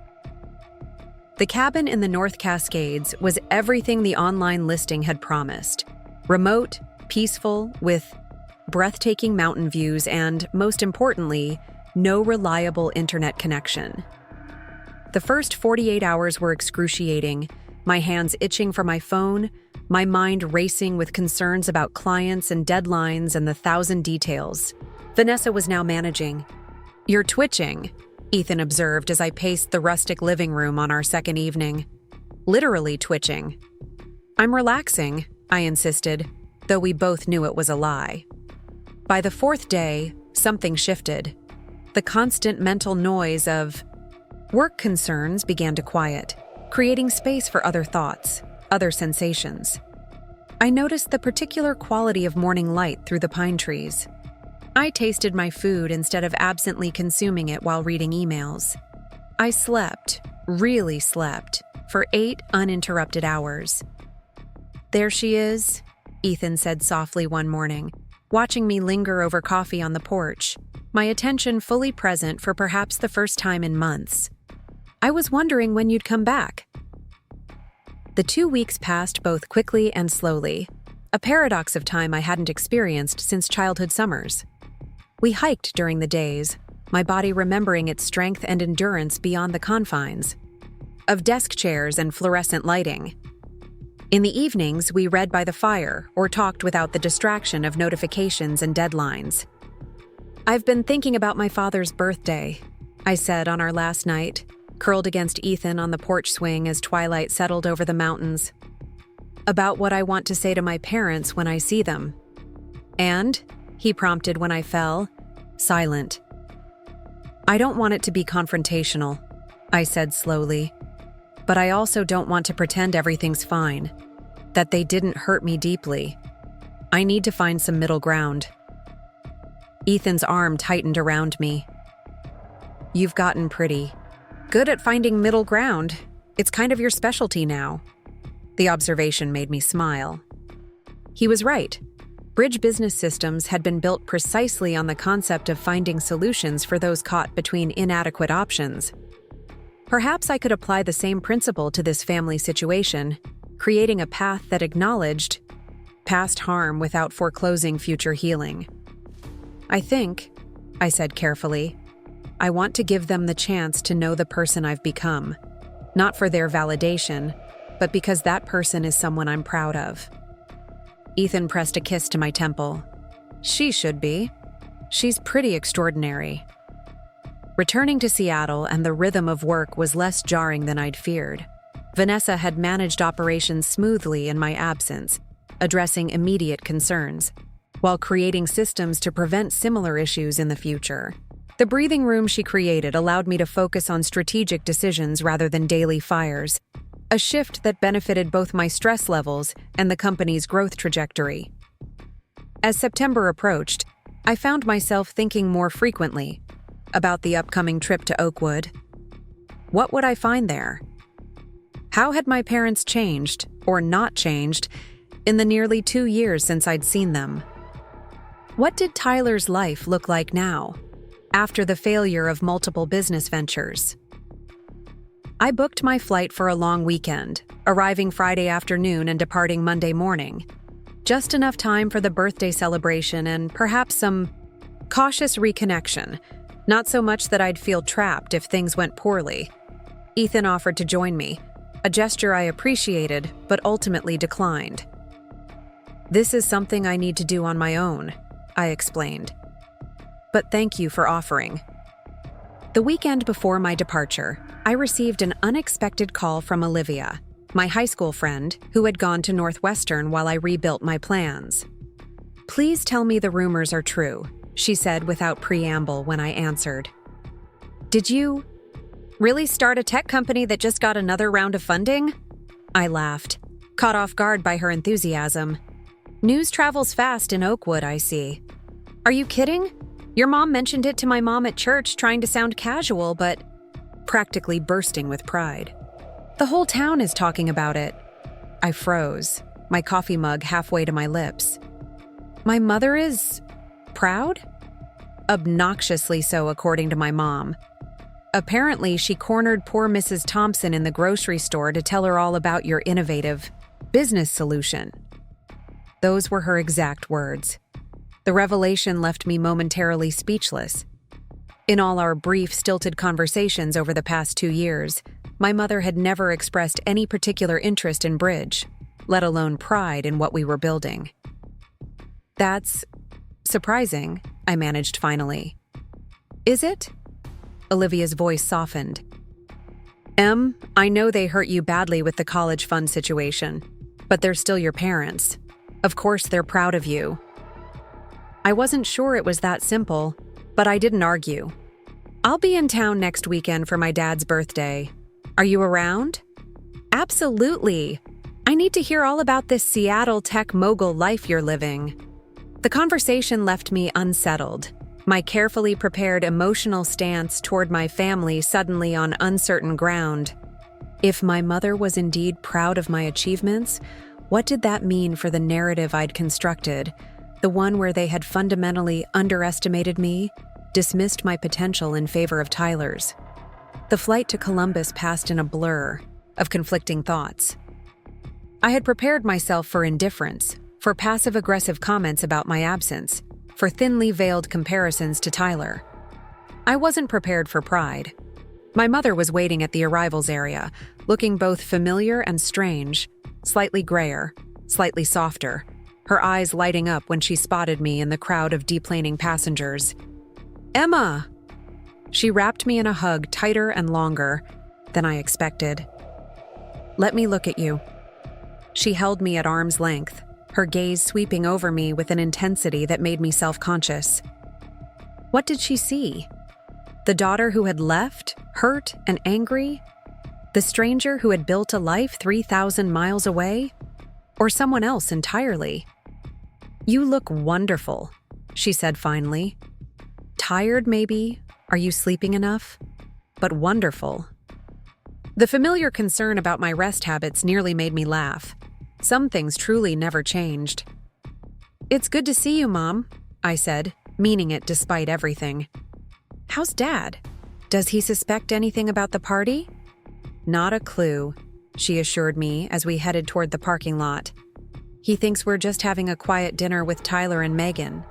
The cabin in the North Cascades was everything the online listing had promised. Remote, peaceful, with breathtaking mountain views and, most importantly, no reliable internet connection. The first 48 hours were excruciating, my hands itching for my phone, my mind racing with concerns about clients and deadlines and the 1,000 details. Vanessa was now managing. You're twitching, Ethan observed as I paced the rustic living room on our second evening. Literally twitching. I'm relaxing, I insisted, though we both knew it was a lie. By the 4th day, something shifted. The constant mental noise of work concerns began to quiet, creating space for other thoughts, other sensations. I noticed the particular quality of morning light through the pine trees. I tasted my food instead of absently consuming it while reading emails. I slept, really slept, for 8 uninterrupted hours. There she is, Ethan said softly one morning, watching me linger over coffee on the porch, my attention fully present for perhaps the first time in months. I was wondering when you'd come back. The 2 weeks passed both quickly and slowly, a paradox of time I hadn't experienced since childhood summers. We hiked during the days, my body remembering its strength and endurance beyond the confines of desk chairs and fluorescent lighting. In the evenings, we read by the fire or talked without the distraction of notifications and deadlines. I've been thinking about my father's birthday, I said on our last night, curled against Ethan on the porch swing as twilight settled over the mountains. About what I want to say to my parents when I see them. And, he prompted when I fell, silent. I don't want it to be confrontational, I said slowly. But I also don't want to pretend everything's fine, that they didn't hurt me deeply. I need to find some middle ground. Ethan's arm tightened around me. You've gotten pretty. Good at finding middle ground. It's kind of your specialty now." The observation made me smile. He was right. Bridge business systems had been built precisely on the concept of finding solutions for those caught between inadequate options. Perhaps I could apply the same principle to this family situation, creating a path that acknowledged past harm without foreclosing future healing. "I think," I said carefully, "I want to give them the chance to know the person I've become, not for their validation, but because that person is someone I'm proud of." Ethan pressed a kiss to my temple. "She should be. She's pretty extraordinary." Returning to Seattle and the rhythm of work was less jarring than I'd feared. Vanessa had managed operations smoothly in my absence, addressing immediate concerns, while creating systems to prevent similar issues in the future. The breathing room she created allowed me to focus on strategic decisions rather than daily fires, a shift that benefited both my stress levels and the company's growth trajectory. As September approached, I found myself thinking more frequently about the upcoming trip to Oakwood. What would I find there? How had my parents changed, or not changed, in the nearly 2 years since I'd seen them? What did Tyler's life look like now, after the failure of multiple business ventures? I booked my flight for a long weekend, arriving Friday afternoon and departing Monday morning. Just enough time for the birthday celebration and perhaps some cautious reconnection, not so much that I'd feel trapped if things went poorly. Ethan offered to join me, a gesture I appreciated but ultimately declined. "This is something I need to do on my own," I explained. "But thank you for offering." The weekend before my departure, I received an unexpected call from Olivia, my high school friend who had gone to Northwestern while I rebuilt my plans. "Please tell me the rumors are true," she said without preamble when I answered. "Did you really start a tech company that just got another round of funding?" I laughed, caught off guard by her enthusiasm. "News travels fast in Oakwood, I see. Are you kidding? Your mom mentioned it to my mom at church, trying to sound casual, but practically bursting with pride. The whole town is talking about it." I froze, my coffee mug halfway to my lips. "My mother is proud?" Obnoxiously so, according to my mom. Apparently, she cornered poor Mrs. Thompson in the grocery store to tell her all about your innovative business solution. Those were her exact words. The revelation left me momentarily speechless. In all our brief, stilted conversations over the past 2 years, my mother had never expressed any particular interest in bridge, let alone pride in what we were building. "That's surprising," I managed finally. "Is it?" Olivia's voice softened. I know they hurt you badly with the college fund situation, but they're still your parents. Of course they're proud of you." I wasn't sure it was that simple, but I didn't argue. "I'll be in town next weekend for my dad's birthday. Are you around?" "Absolutely. I need to hear all about this Seattle tech mogul life you're living." The conversation left me unsettled, my carefully prepared emotional stance toward my family suddenly on uncertain ground. If my mother was indeed proud of my achievements, what did that mean for the narrative I'd constructed, the one where they had fundamentally underestimated me, dismissed my potential in favor of Tyler's? The flight to Columbus passed in a blur of conflicting thoughts. I had prepared myself for indifference, for passive-aggressive comments about my absence, for thinly veiled comparisons to Tyler. I wasn't prepared for pride. My mother was waiting at the arrivals area, looking both familiar and strange, slightly grayer, slightly softer, her eyes lighting up when she spotted me in the crowd of deplaning passengers. "Emma!" She wrapped me in a hug tighter and longer than I expected. "Let me look at you." She held me at arm's length, her gaze sweeping over me with an intensity that made me self-conscious. What did she see? The daughter who had left, hurt and angry? The stranger who had built a life 3,000 miles away? Or someone else entirely? "You look wonderful," she said finally. "Tired, maybe? Are you sleeping enough? But wonderful. The familiar concern about my rest habits nearly made me laugh. Some things truly never changed. "It's good to see you, Mom," I said, meaning it despite everything. "How's Dad? Does he suspect anything about the party?" "Not a clue," she assured me as we headed toward the parking lot. "He thinks we're just having a quiet dinner with Tyler and Megan."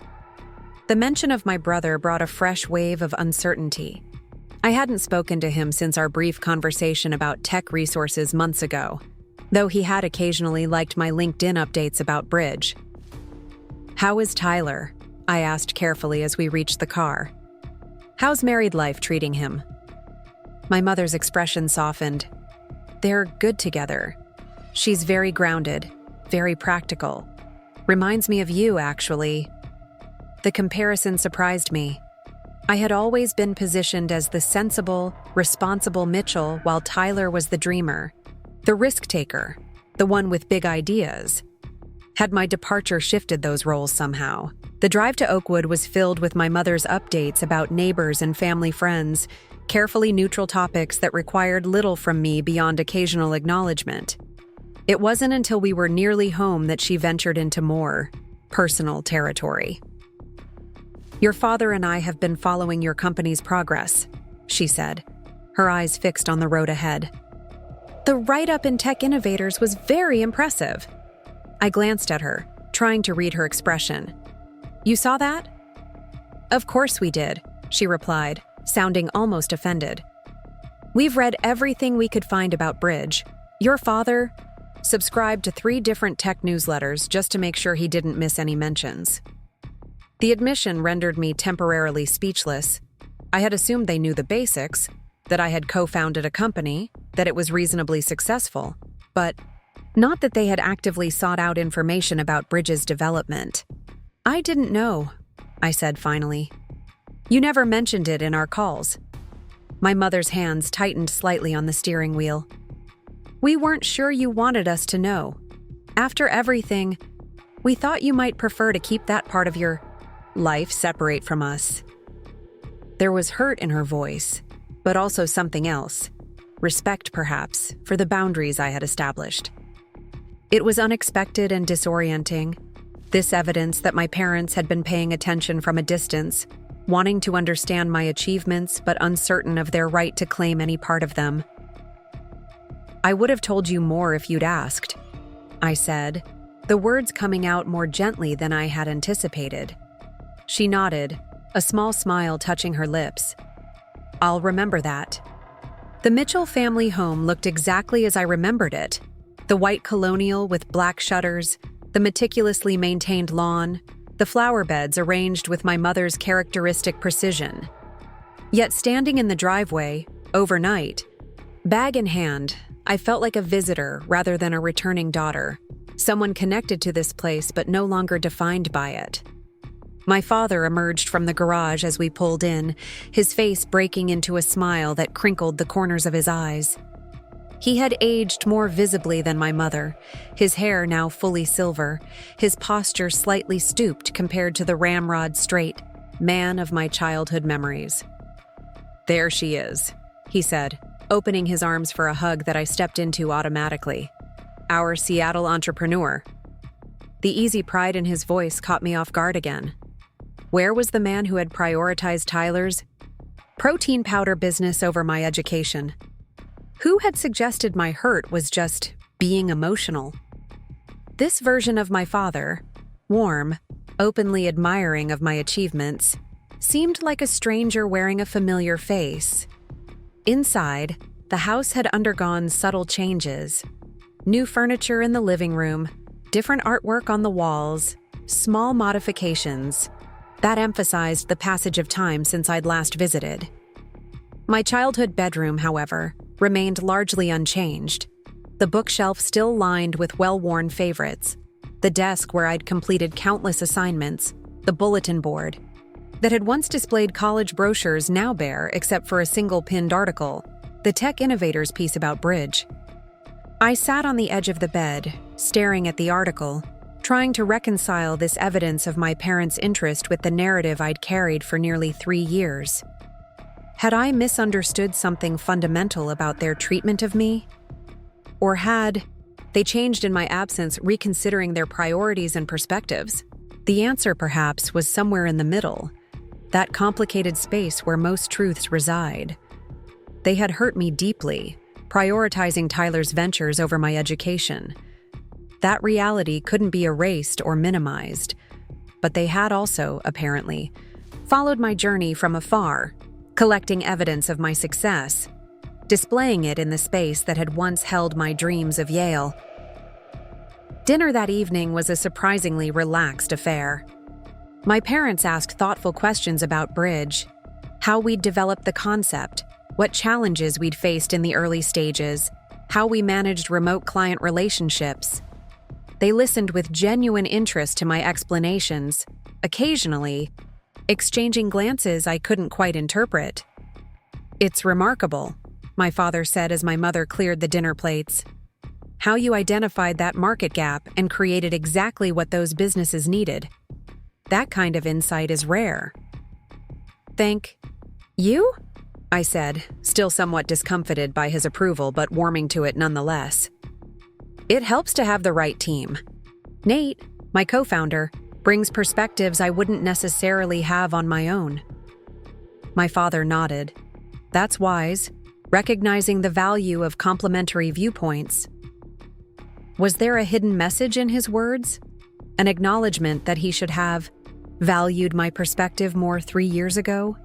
The mention of my brother brought a fresh wave of uncertainty. I hadn't spoken to him since our brief conversation about tech resources months ago, though he had occasionally liked my LinkedIn updates about Bridge. "How is Tyler?" I asked carefully as we reached the car. "How's married life treating him?" My mother's expression softened. "They're good together. She's very grounded, very practical. Reminds me of you, actually." The comparison surprised me. I had always been positioned as the sensible, responsible Mitchell while Tyler was the dreamer, the risk-taker, the one with big ideas. Had my departure shifted those roles somehow? The drive to Oakwood was filled with my mother's updates about neighbors and family friends, carefully neutral topics that required little from me beyond occasional acknowledgement. It wasn't until we were nearly home that she ventured into more personal territory. "Your father and I have been following your company's progress," she said, her eyes fixed on the road ahead. "The write-up in Tech Innovators was very impressive." I glanced at her, trying to read her expression. "You saw that?" "Of course we did," she replied, sounding almost offended. "We've read everything we could find about Bridge. Your father subscribed to 3 different tech newsletters just to make sure he didn't miss any mentions." The admission rendered me temporarily speechless. I had assumed they knew the basics, that I had co-founded a company, that it was reasonably successful, but not that they had actively sought out information about Bridge's development. "I didn't know," I said finally. "You never mentioned it in our calls." My mother's hands tightened slightly on the steering wheel. "We weren't sure you wanted us to know. After everything, we thought you might prefer to keep that part of your life separate from us." There was hurt in her voice, but also something else. Respect, perhaps, for the boundaries I had established. It was unexpected and disorienting. This evidence that my parents had been paying attention from a distance, wanting to understand my achievements but uncertain of their right to claim any part of them. "I would have told you more if you'd asked," I said, the words coming out more gently than I had anticipated. She nodded, a small smile touching her lips. "I'll remember that." The Mitchell family home looked exactly as I remembered it. The white colonial with black shutters, the meticulously maintained lawn, the flower beds arranged with my mother's characteristic precision. Yet standing in the driveway, overnight, bag in hand, I felt like a visitor rather than a returning daughter, someone connected to this place but no longer defined by it. My father emerged from the garage as we pulled in, his face breaking into a smile that crinkled the corners of his eyes. He had aged more visibly than my mother, his hair now fully silver, his posture slightly stooped compared to the ramrod straight man of my childhood memories. "There she is," he said, opening his arms for a hug that I stepped into automatically. "Our Seattle entrepreneur." The easy pride in his voice caught me off guard again. Where was the man who had prioritized Tyler's protein powder business over my education? Who had suggested my hurt was just being emotional? This version of my father, warm, openly admiring of my achievements, seemed like a stranger wearing a familiar face. Inside, the house had undergone subtle changes. New furniture in the living room, different artwork on the walls, small modifications that emphasized the passage of time since I'd last visited. My childhood bedroom, however, remained largely unchanged. The bookshelf still lined with well-worn favorites, the desk where I'd completed countless assignments, the bulletin board that had once displayed college brochures now bare except for a single pinned article, the Tech Innovators piece about Bridge. I sat on the edge of the bed, staring at the article, trying to reconcile this evidence of my parents' interest with the narrative I'd carried for nearly 3 years. Had I misunderstood something fundamental about their treatment of me? Or had they changed in my absence, reconsidering their priorities and perspectives? The answer, perhaps, was somewhere in the middle, that complicated space where most truths reside. They had hurt me deeply, prioritizing Tyler's ventures over my education. That reality couldn't be erased or minimized, but they had also, apparently, followed my journey from afar, collecting evidence of my success, displaying it in the space that had once held my dreams of Yale. Dinner that evening was a surprisingly relaxed affair. My parents asked thoughtful questions about bridge, how we'd developed the concept, what challenges we'd faced in the early stages, how we managed remote client relationships. They listened with genuine interest to my explanations, occasionally exchanging glances I couldn't quite interpret. "It's remarkable," my father said as my mother cleared the dinner plates. "How you identified that market gap and created exactly what those businesses needed. That kind of insight is rare." "Thank you?" I said, still somewhat discomfited by his approval but warming to it nonetheless. "It helps to have the right team. Nate, my co-founder, brings perspectives I wouldn't necessarily have on my own." My father nodded. "That's wise, recognizing the value of complementary viewpoints." Was there a hidden message in his words? An acknowledgement that he should have valued my perspective more 3 years ago?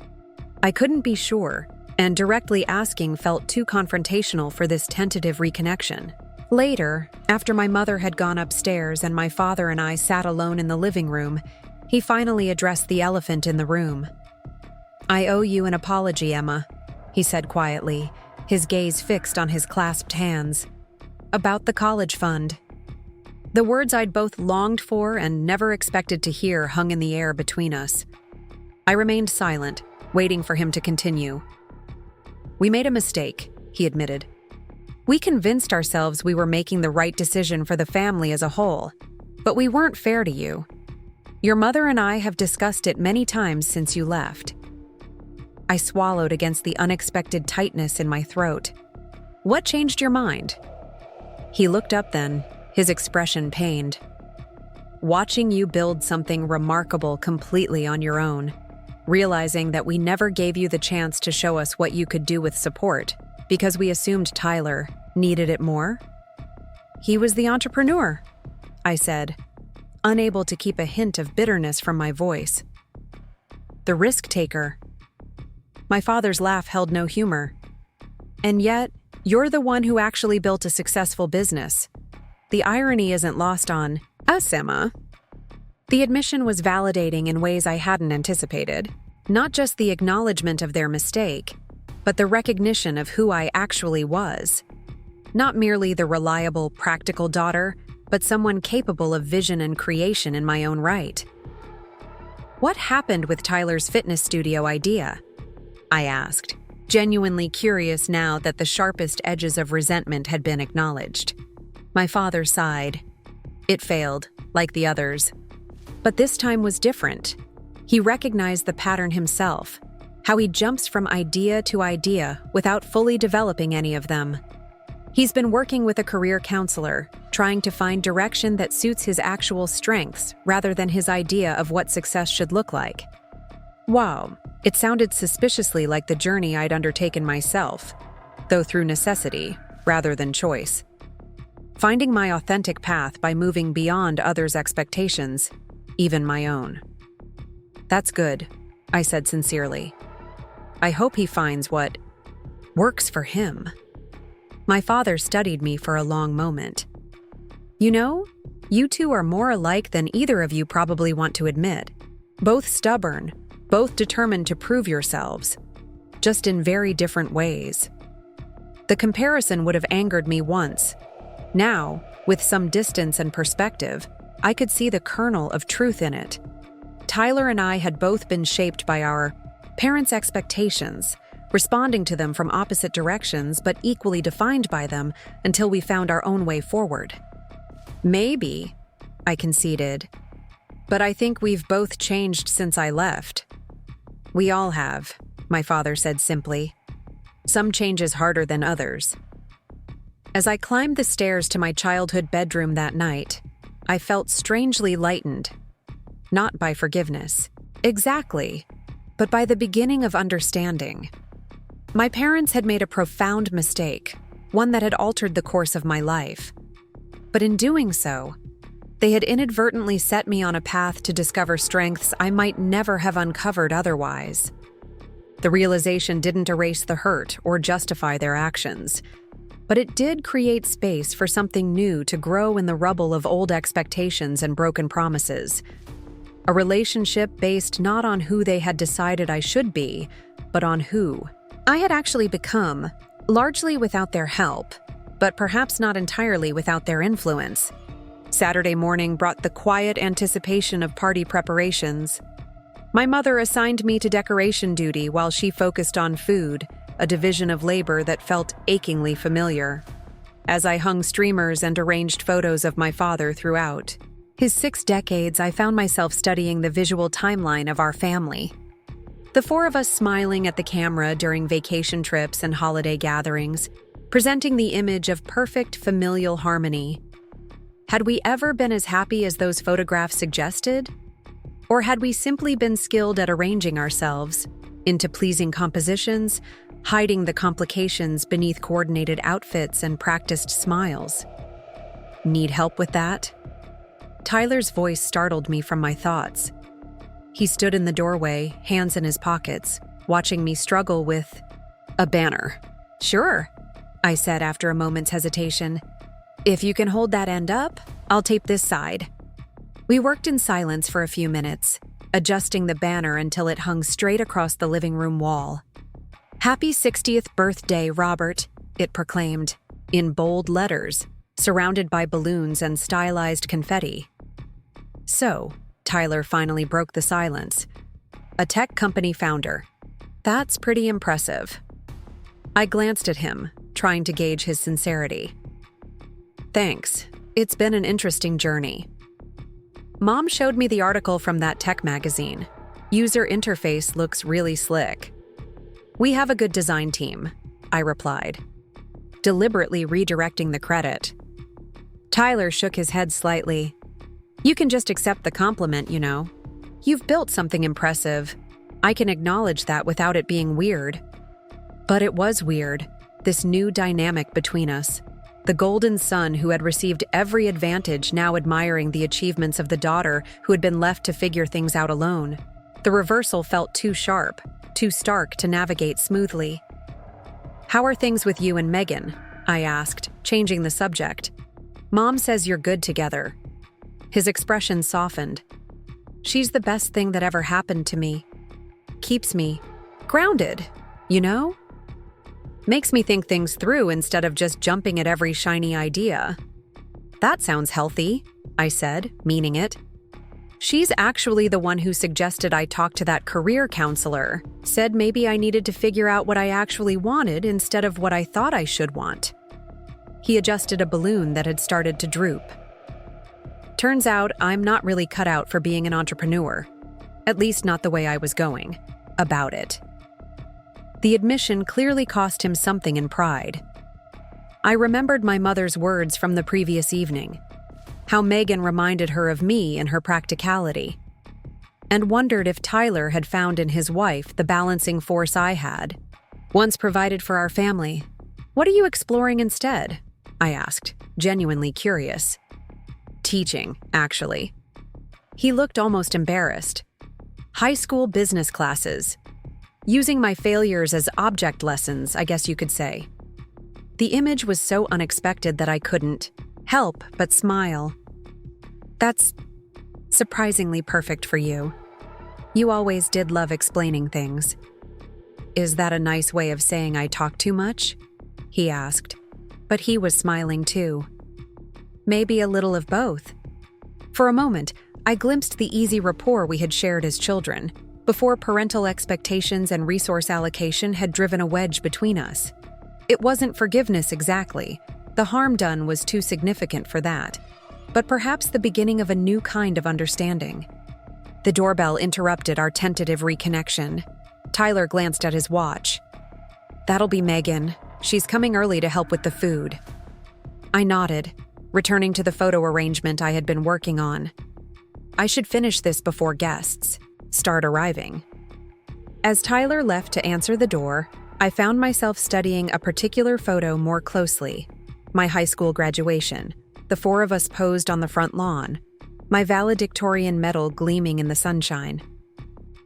I couldn't be sure, and directly asking felt too confrontational for this tentative reconnection. Later, after my mother had gone upstairs and my father and I sat alone in the living room, he finally addressed the elephant in the room. "I owe you an apology, Emma," he said quietly, his gaze fixed on his clasped hands. "About the college fund." The words I'd both longed for and never expected to hear hung in the air between us. I remained silent, waiting for him to continue. "We made a mistake," he admitted. "We convinced ourselves we were making the right decision for the family as a whole, but we weren't fair to you. Your mother and I have discussed it many times since you left." I swallowed against the unexpected tightness in my throat. "What changed your mind?" He looked up then, his expression pained. "Watching you build something remarkable completely on your own, realizing that we never gave you the chance to show us what you could do with support because we assumed Tyler needed it more." "He was the entrepreneur," I said, unable to keep a hint of bitterness from my voice. "The risk-taker." My father's laugh held no humor. "And yet, you're the one who actually built a successful business. The irony isn't lost on us, Emma." The admission was validating in ways I hadn't anticipated. Not just the acknowledgement of their mistake, but the recognition of who I actually was. Not merely the reliable, practical daughter, but someone capable of vision and creation in my own right. "What happened with Tyler's fitness studio idea?" I asked, genuinely curious now that the sharpest edges of resentment had been acknowledged. My father sighed. "It failed, like the others. But this time was different." He recognized the pattern himself, how he jumps from idea to idea without fully developing any of them. He's been working with a career counselor, trying to find direction that suits his actual strengths rather than his idea of what success should look like. Wow, it sounded suspiciously like the journey I'd undertaken myself, though through necessity rather than choice. Finding my authentic path by moving beyond others' expectations, even my own. "That's good," I said sincerely. "I hope he finds what works for him." My father studied me for a long moment. "You know, you two are more alike than either of you probably want to admit. Both stubborn, both determined to prove yourselves, just in very different ways." The comparison would have angered me once. Now, with some distance and perspective, I could see the kernel of truth in it. Tyler and I had both been shaped by our parents' expectations, responding to them from opposite directions but equally defined by them until we found our own way forward. "Maybe," I conceded, "but I think we've both changed since I left." "We all have," my father said simply. Some changes harder than others. As I climbed the stairs to my childhood bedroom that night, I felt strangely lightened. Not by forgiveness, exactly, but by the beginning of understanding. My parents had made a profound mistake, one that had altered the course of my life. But in doing so, they had inadvertently set me on a path to discover strengths I might never have uncovered otherwise. The realization didn't erase the hurt or justify their actions, but it did create space for something new to grow in the rubble of old expectations and broken promises. A relationship based not on who they had decided I should be, but on who I had actually become, largely without their help, but perhaps not entirely without their influence. Saturday morning brought the quiet anticipation of party preparations. My mother assigned me to decoration duty while she focused on food, a division of labor that felt achingly familiar. As I hung streamers and arranged photos of my father throughout his 6 decades, I found myself studying the visual timeline of our family. The 4 of us smiling at the camera during vacation trips and holiday gatherings, presenting the image of perfect familial harmony. Had we ever been as happy as those photographs suggested? Or had we simply been skilled at arranging ourselves into pleasing compositions, hiding the complications beneath coordinated outfits and practiced smiles? Need help with that? Tyler's voice startled me from my thoughts. He stood in the doorway, hands in his pockets, watching me struggle with a banner. "Sure," I said after a moment's hesitation. "If you can hold that end up, I'll tape this side." We worked in silence for a few minutes, adjusting the banner until it hung straight across the living room wall. "Happy 60th birthday, Robert," it proclaimed, in bold letters, surrounded by balloons and stylized confetti. "So," Tyler finally broke the silence, "a tech company founder. That's pretty impressive." I glanced at him, trying to gauge his sincerity. "Thanks. It's been an interesting journey." Mom showed me the article from that tech magazine. User interface looks really slick. "We have a good design team," I replied, deliberately redirecting the credit. Tyler shook his head slightly. "You can just accept the compliment, you know. You've built something impressive. I can acknowledge that without it being weird." But it was weird, this new dynamic between us. The golden son who had received every advantage now admiring the achievements of the daughter who had been left to figure things out alone. The reversal felt too sharp, too stark to navigate smoothly. "How are things with you and Megan?" I asked, changing the subject. "Mom says you're good together." His expression softened. "She's the best thing that ever happened to me. Keeps me grounded, you know? Makes me think things through instead of just jumping at every shiny idea." "That sounds healthy," I said, meaning it. "She's actually the one who suggested I talk to that career counselor, said maybe I needed to figure out what I actually wanted instead of what I thought I should want." He adjusted a balloon that had started to droop. "Turns out I'm not really cut out for being an entrepreneur. At least not the way I was going about it." The admission clearly cost him something in pride. I remembered my mother's words from the previous evening, how Megan reminded her of me and her practicality, and wondered if Tyler had found in his wife the balancing force I had. "Once provided for our family, what are you exploring instead?" I asked, genuinely curious. "Teaching, actually." He looked almost embarrassed. "High school business classes. Using my failures as object lessons, I guess you could say." The image was so unexpected that I couldn't help but smile. "That's surprisingly perfect for you. You always did love explaining things." "Is that a nice way of saying I talk too much?" he asked, but he was smiling too. "Maybe a little of both." For a moment, I glimpsed the easy rapport we had shared as children, before parental expectations and resource allocation had driven a wedge between us. It wasn't forgiveness exactly. The harm done was too significant for that. But perhaps the beginning of a new kind of understanding. The doorbell interrupted our tentative reconnection. Tyler glanced at his watch. That'll be Megan. She's coming early to help with the food. I nodded, returning to the photo arrangement I had been working on. I should finish this before guests start arriving. As Tyler left to answer the door, I found myself studying a particular photo more closely. My high school graduation, the four of us posed on the front lawn, my valedictorian medal gleaming in the sunshine.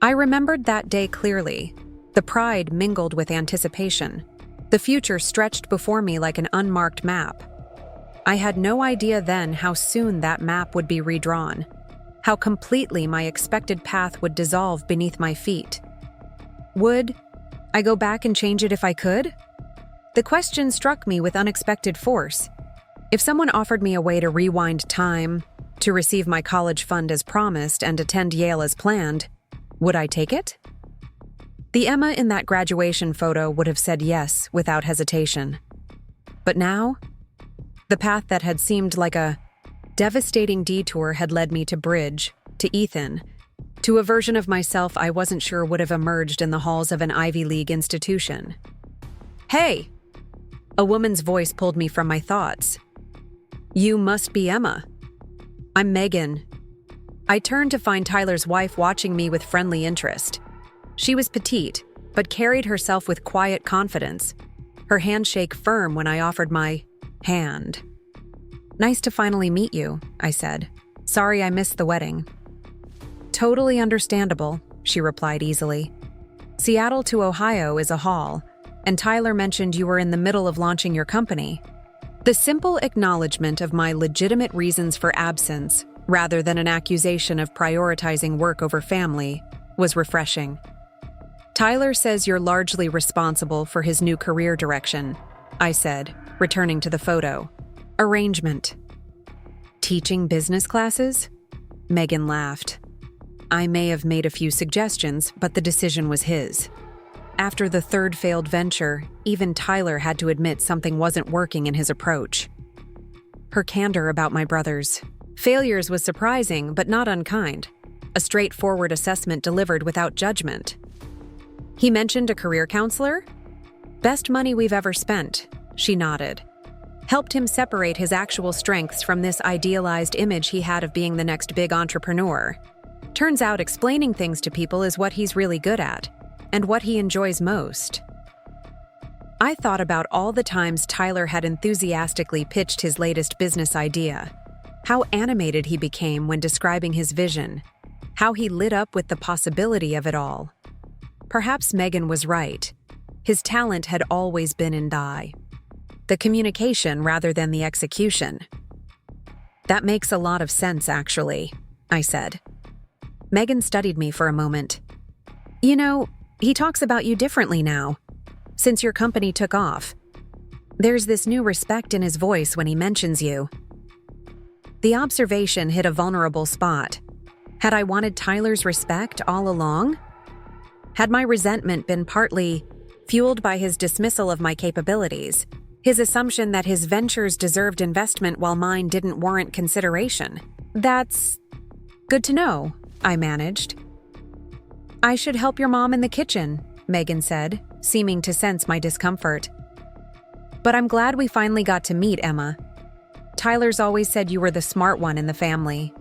I remembered that day clearly. The pride mingled with anticipation. The future stretched before me like an unmarked map. I had no idea then how soon that map would be redrawn, how completely my expected path would dissolve beneath my feet. Would I go back and change it if I could? The question struck me with unexpected force. If someone offered me a way to rewind time, to receive my college fund as promised and attend Yale as planned, would I take it? The Emma in that graduation photo would have said yes without hesitation. But now, the path that had seemed like a devastating detour had led me to Bridge, to Ethan, to a version of myself I wasn't sure would have emerged in the halls of an Ivy League institution. Hey! A woman's voice pulled me from my thoughts. You must be Emma. I'm Megan. I turned to find Tyler's wife watching me with friendly interest. She was petite, but carried herself with quiet confidence, her handshake firm when I offered my hand. Nice to finally meet you, I said. Sorry I missed the wedding. Totally understandable, she replied easily. Seattle to Ohio is a haul, and Tyler mentioned you were in the middle of launching your company. The simple acknowledgement of my legitimate reasons for absence, rather than an accusation of prioritizing work over family, was refreshing. Tyler says you're largely responsible for his new career direction, I said, returning to the photo. Arrangement. Teaching business classes? Megan laughed. I may have made a few suggestions, but the decision was his. After the third failed venture, even Tyler had to admit something wasn't working in his approach. Her candor about my brother's failures was surprising, but not unkind. A straightforward assessment delivered without judgment. He mentioned a career counselor? Best money we've ever spent, she nodded. Helped him separate his actual strengths from this idealized image he had of being the next big entrepreneur. Turns out explaining things to people is what he's really good at, and what he enjoys most. I thought about all the times Tyler had enthusiastically pitched his latest business idea, how animated he became when describing his vision, how he lit up with the possibility of it all. Perhaps Megan was right. His talent had always been in the communication rather than the execution. That makes a lot of sense, actually, I said. Megan studied me for a moment. You know, he talks about you differently now, since your company took off. There's this new respect in his voice when he mentions you. The observation hit a vulnerable spot. Had I wanted Tyler's respect all along? Had my resentment been partly fueled by his dismissal of my capabilities, his assumption that his ventures deserved investment while mine didn't warrant consideration? That's good to know, I managed. I should help your mom in the kitchen, Megan said, seeming to sense my discomfort. But I'm glad we finally got to meet, Emma. Tyler's always said you were the smart one in the family.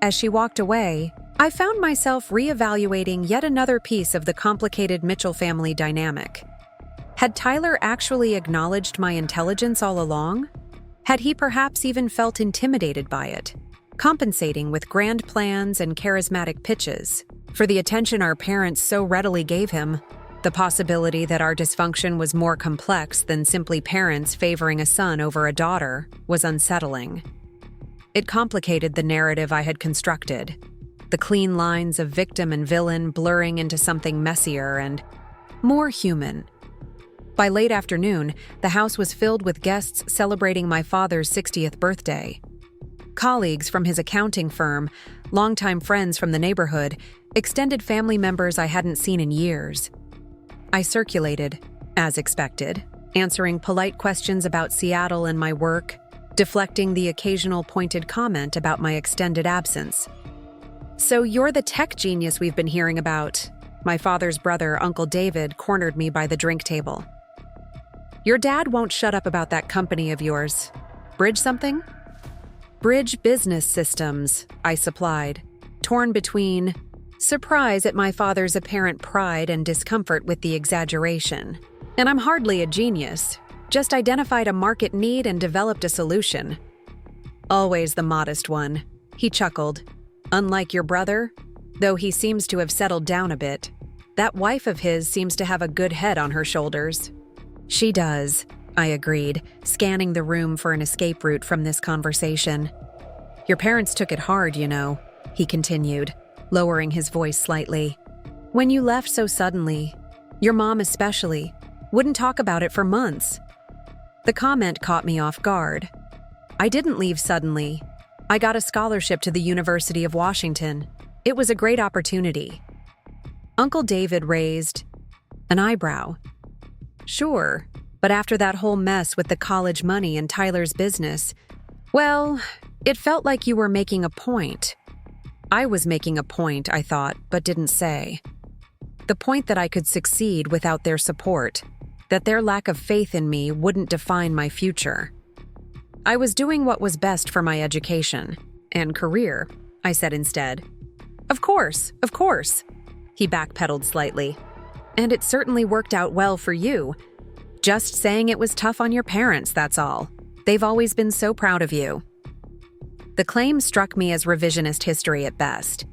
As she walked away, I found myself reevaluating yet another piece of the complicated Mitchell family dynamic. Had Tyler actually acknowledged my intelligence all along? Had he perhaps even felt intimidated by it, compensating with grand plans and charismatic pitches for the attention our parents so readily gave him? The possibility that our dysfunction was more complex than simply parents favoring a son over a daughter was unsettling. It complicated the narrative I had constructed, the clean lines of victim and villain blurring into something messier and more human. By late afternoon, the house was filled with guests celebrating my father's 60th birthday. Colleagues from his accounting firm, longtime friends from the neighborhood, extended family members I hadn't seen in years. I circulated, as expected, answering polite questions about Seattle and my work, deflecting the occasional pointed comment about my extended absence. So you're the tech genius we've been hearing about, My father's brother, Uncle David, cornered me by the drink table. "Your dad won't shut up about that company of yours. Bridge something?" "Bridge Business Systems," I supplied, torn between surprise at my father's apparent pride and discomfort with the exaggeration. "And I'm hardly a genius, just identified a market need and developed a solution." "Always the modest one," he chuckled. "Unlike your brother, though he seems to have settled down a bit, that wife of his seems to have a good head on her shoulders." "She does," I agreed, scanning the room for an escape route from this conversation. "Your parents took it hard, you know," he continued, lowering his voice slightly. "When you left so suddenly, your mom especially, wouldn't talk about it for months." The comment caught me off guard. I didn't leave suddenly. I got a scholarship to the University of Washington. It was a great opportunity. Uncle David raised an eyebrow. "Sure, but after that whole mess with the college money and Tyler's business, well, it felt like you were making a point." I was making a point, I thought, but didn't say. The point that I could succeed without their support, that their lack of faith in me wouldn't define my future. I was doing what was best for my education and career, I said instead. Of course, he backpedaled slightly. "And it certainly worked out well for you. Just saying it was tough on your parents, that's all. They've always been so proud of you." The claim struck me as revisionist history at best.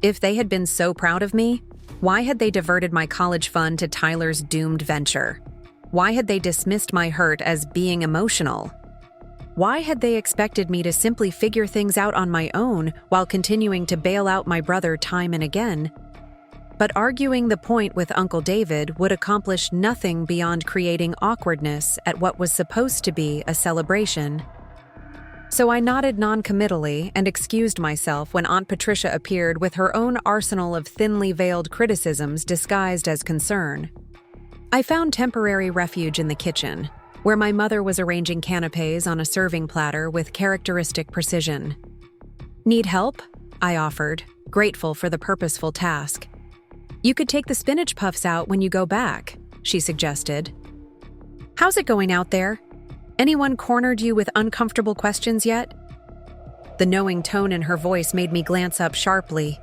If they had been so proud of me, why had they diverted my college fund to Tyler's doomed venture? Why had they dismissed my hurt as being emotional? Why had they expected me to simply figure things out on my own while continuing to bail out my brother time and again? But arguing the point with Uncle David would accomplish nothing beyond creating awkwardness at what was supposed to be a celebration. So I nodded non-committally and excused myself when Aunt Patricia appeared with her own arsenal of thinly veiled criticisms disguised as concern. I found temporary refuge in the kitchen, where my mother was arranging canapés on a serving platter with characteristic precision. "Need help?" I offered, grateful for the purposeful task. "You could take the spinach puffs out when you go back," she suggested. "How's it going out there? Anyone cornered you with uncomfortable questions yet?" The knowing tone in her voice made me glance up sharply.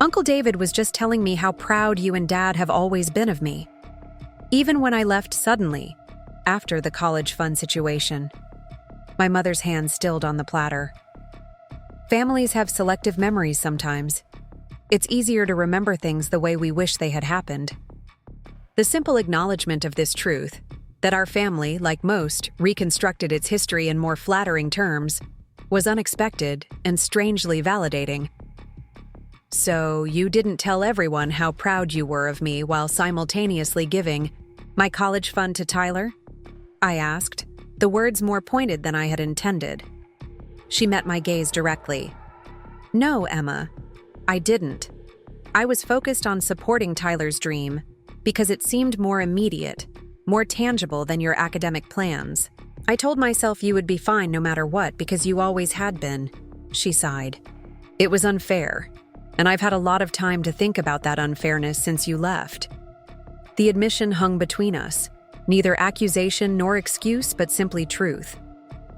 "Uncle David was just telling me how proud you and Dad have always been of me. Even when I left suddenly, after the college fund situation." My mother's hand stilled on the platter. "Families have selective memories sometimes. It's easier to remember things the way we wish they had happened." The simple acknowledgement of this truth, that our family, like most, reconstructed its history in more flattering terms, was unexpected and strangely validating. "So you didn't tell everyone how proud you were of me while simultaneously giving my college fund to Tyler?" I asked, the words more pointed than I had intended. She met my gaze directly. "No, Emma, I didn't. I was focused on supporting Tyler's dream because it seemed more immediate, more tangible than your academic plans. I told myself you would be fine no matter what because you always had been," she sighed. "It was unfair, and I've had a lot of time to think about that unfairness since you left." The admission hung between us, neither accusation nor excuse but simply truth.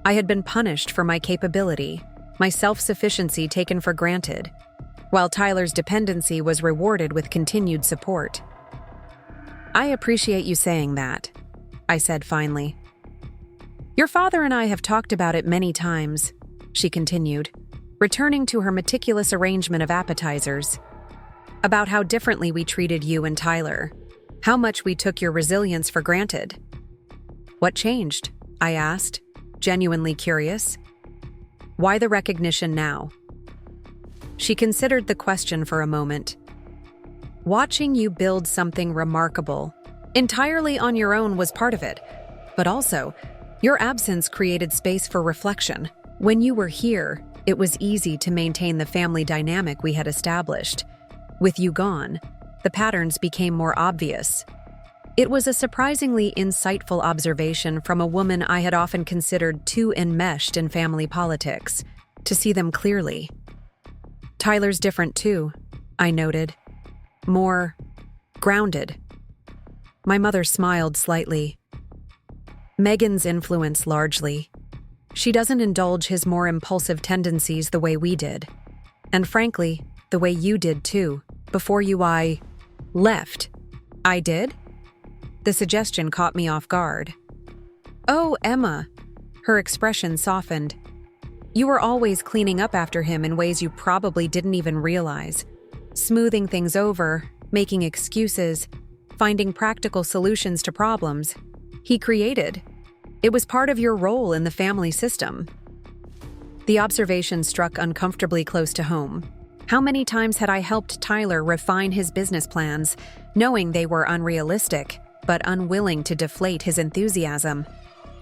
I had been punished for my capability, my self-sufficiency taken for granted, while Tyler's dependency was rewarded with continued support. "I appreciate you saying that," I said finally. "Your father and I have talked about it many times," she continued, returning to her meticulous arrangement of appetizers. "About how differently we treated you and Tyler, how much we took your resilience for granted." "What changed?" I asked, genuinely curious. "Why the recognition now?" She considered the question for a moment. "Watching you build something remarkable, entirely on your own, was part of it, but also, your absence created space for reflection. When you were here, it was easy to maintain the family dynamic we had established. With you gone, the patterns became more obvious. It was a surprisingly insightful observation from a woman I had often considered too enmeshed in family politics to see them clearly." "Tyler's different too," I noted. more grounded. My mother smiled slightly. Megan's influence largely. She doesn't indulge his more impulsive tendencies the way we did. And frankly, the way you did too. Before I left. I did? The suggestion caught me off guard. Oh, Emma. Her expression softened. You were always cleaning up after him in ways you probably didn't even realize. Smoothing things over, making excuses, finding practical solutions to problems. He created. It was part of your role in the family system. The observation struck uncomfortably close to home. How many times had I helped Tyler refine his business plans, knowing they were unrealistic, but unwilling to deflate his enthusiasm?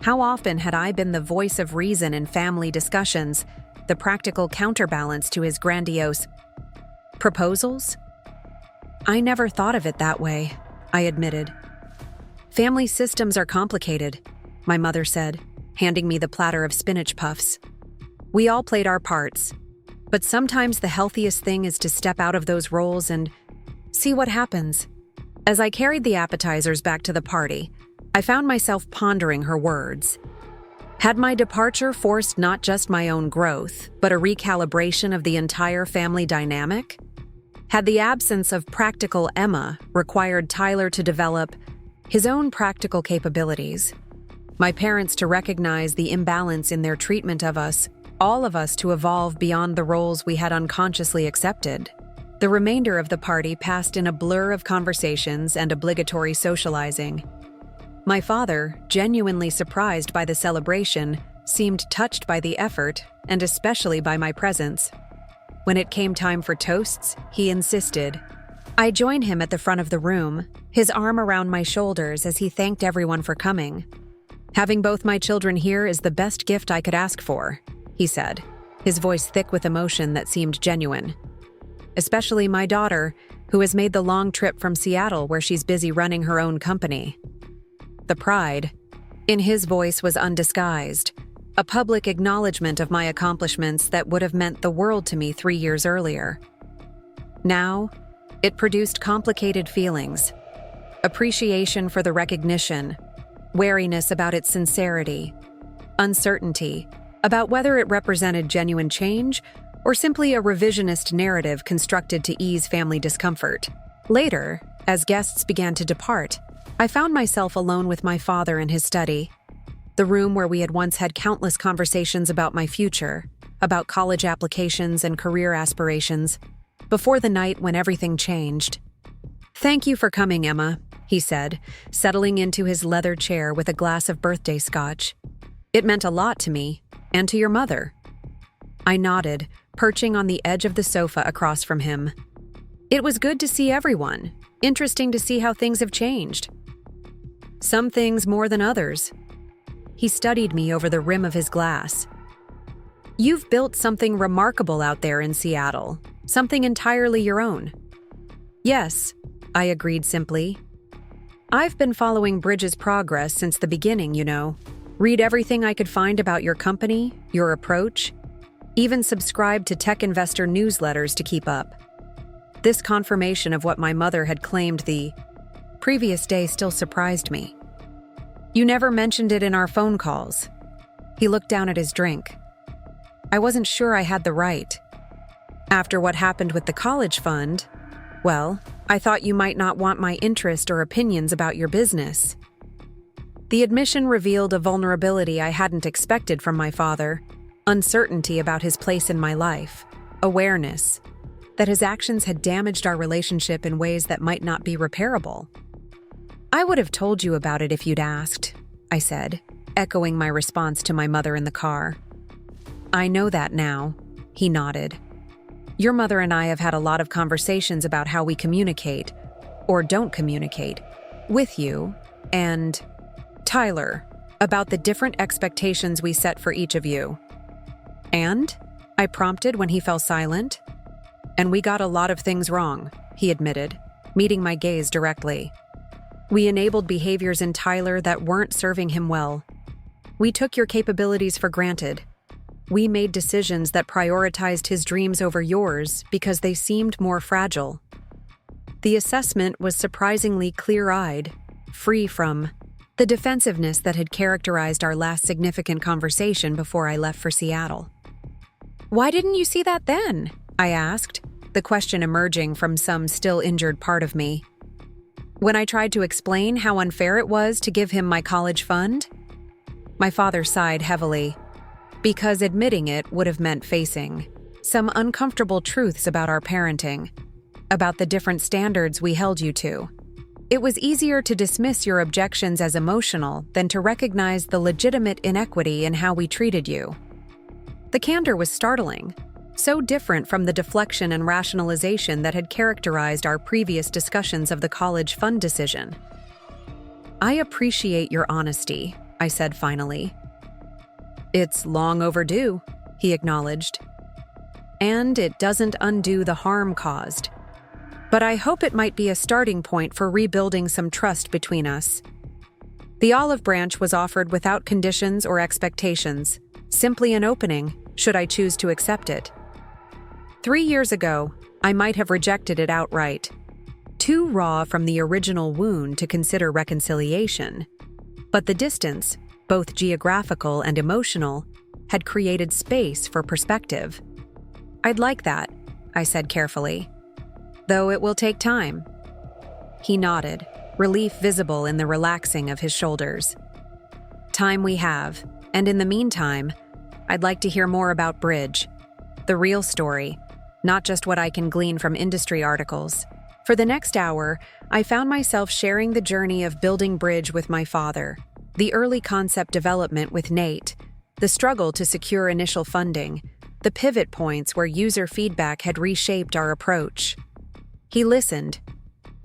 How often had I been the voice of reason in family discussions, the practical counterbalance to his grandiose proposals? I never thought of it that way, I admitted. Family systems are complicated, my mother said, handing me the platter of spinach puffs. We all played our parts, but sometimes the healthiest thing is to step out of those roles and see what happens. As I carried the appetizers back to the party, I found myself pondering her words. Had my departure forced not just my own growth, but a recalibration of the entire family dynamic? Had the absence of practical Emma required Tyler to develop his own practical capabilities? My parents to recognize the imbalance in their treatment of us, all of us to evolve beyond the roles we had unconsciously accepted? The remainder of the party passed in a blur of conversations and obligatory socializing. My father, genuinely surprised by the celebration, seemed touched by the effort, and especially by my presence. When it came time for toasts, he insisted. I joined him at the front of the room, his arm around my shoulders as he thanked everyone for coming. Having both my children here is the best gift I could ask for, he said, his voice thick with emotion that seemed genuine. Especially my daughter, who has made the long trip from Seattle where she's busy running her own company. The pride in his voice was undisguised, a public acknowledgement of my accomplishments that would have meant the world to me 3 years earlier. Now, it produced complicated feelings: appreciation for the recognition, wariness about its sincerity, uncertainty about whether it represented genuine change or simply a revisionist narrative constructed to ease family discomfort. Later, as guests began to depart, I found myself alone with my father in his study, the room where we had once had countless conversations about my future, about college applications and career aspirations, before the night when everything changed. Thank you for coming, Emma, he said, settling into his leather chair with a glass of birthday scotch. It meant a lot to me, and to your mother. I nodded, perching on the edge of the sofa across from him. It was good to see everyone. Interesting to see how things have changed. Some things more than others. He studied me over the rim of his glass. You've built something remarkable out there in Seattle, something entirely your own. Yes, I agreed simply. I've been following Bridge's progress since the beginning, you know. Read everything I could find about your company, your approach, even subscribe to tech investor newsletters to keep up. This confirmation of what my mother had claimed the previous day still surprised me. You never mentioned it in our phone calls. He looked down at his drink. I wasn't sure I had the right. After what happened with the college fund, well, I thought you might not want my interest or opinions about your business. The admission revealed a vulnerability I hadn't expected from my father, uncertainty about his place in my life, awareness that his actions had damaged our relationship in ways that might not be repairable. I would have told you about it if you'd asked, I said, echoing my response to my mother in the car. I know that now, he nodded. Your mother and I have had a lot of conversations about how we communicate, or don't communicate, with you and Tyler, about the different expectations we set for each of you. And? I prompted when he fell silent. And we got a lot of things wrong, he admitted, meeting my gaze directly. We enabled behaviors in Tyler that weren't serving him well. We took your capabilities for granted. We made decisions that prioritized his dreams over yours because they seemed more fragile. The assessment was surprisingly clear-eyed, free from the defensiveness that had characterized our last significant conversation before I left for Seattle. "Why didn't you see that then?" I asked, the question emerging from some still injured part of me. When I tried to explain how unfair it was to give him my college fund? My father sighed heavily, because admitting it would have meant facing some uncomfortable truths about our parenting, about the different standards we held you to. It was easier to dismiss your objections as emotional than to recognize the legitimate inequity in how we treated you. The candor was startling, so different from the deflection and rationalization that had characterized our previous discussions of the college fund decision. "I appreciate your honesty," I said finally. "It's long overdue," he acknowledged. "And it doesn't undo the harm caused. But I hope it might be a starting point for rebuilding some trust between us." The olive branch was offered without conditions or expectations, simply an opening, should I choose to accept it. 3 years ago, I might have rejected it outright. Too raw from the original wound to consider reconciliation. But the distance, both geographical and emotional, had created space for perspective. "I'd like that," I said carefully. "Though it will take time." He nodded, relief visible in the relaxing of his shoulders. "Time we have, and in the meantime, I'd like to hear more about Bridge. The real story, not just what I can glean from industry articles." For the next hour, I found myself sharing the journey of building Bridge with my father, the early concept development with Nate, the struggle to secure initial funding, the pivot points where user feedback had reshaped our approach. He listened,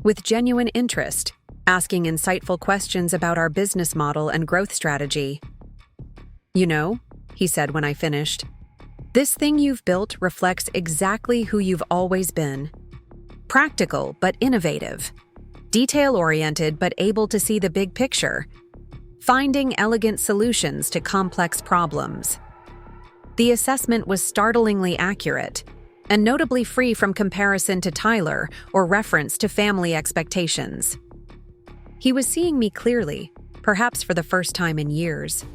with genuine interest, asking insightful questions about our business model and growth strategy. "You know," he said when I finished, "this thing you've built reflects exactly who you've always been. Practical but innovative. Detail-oriented but able to see the big picture. Finding elegant solutions to complex problems." The assessment was startlingly accurate, and notably free from comparison to Tyler or reference to family expectations. He was seeing me clearly, perhaps for the first time in years.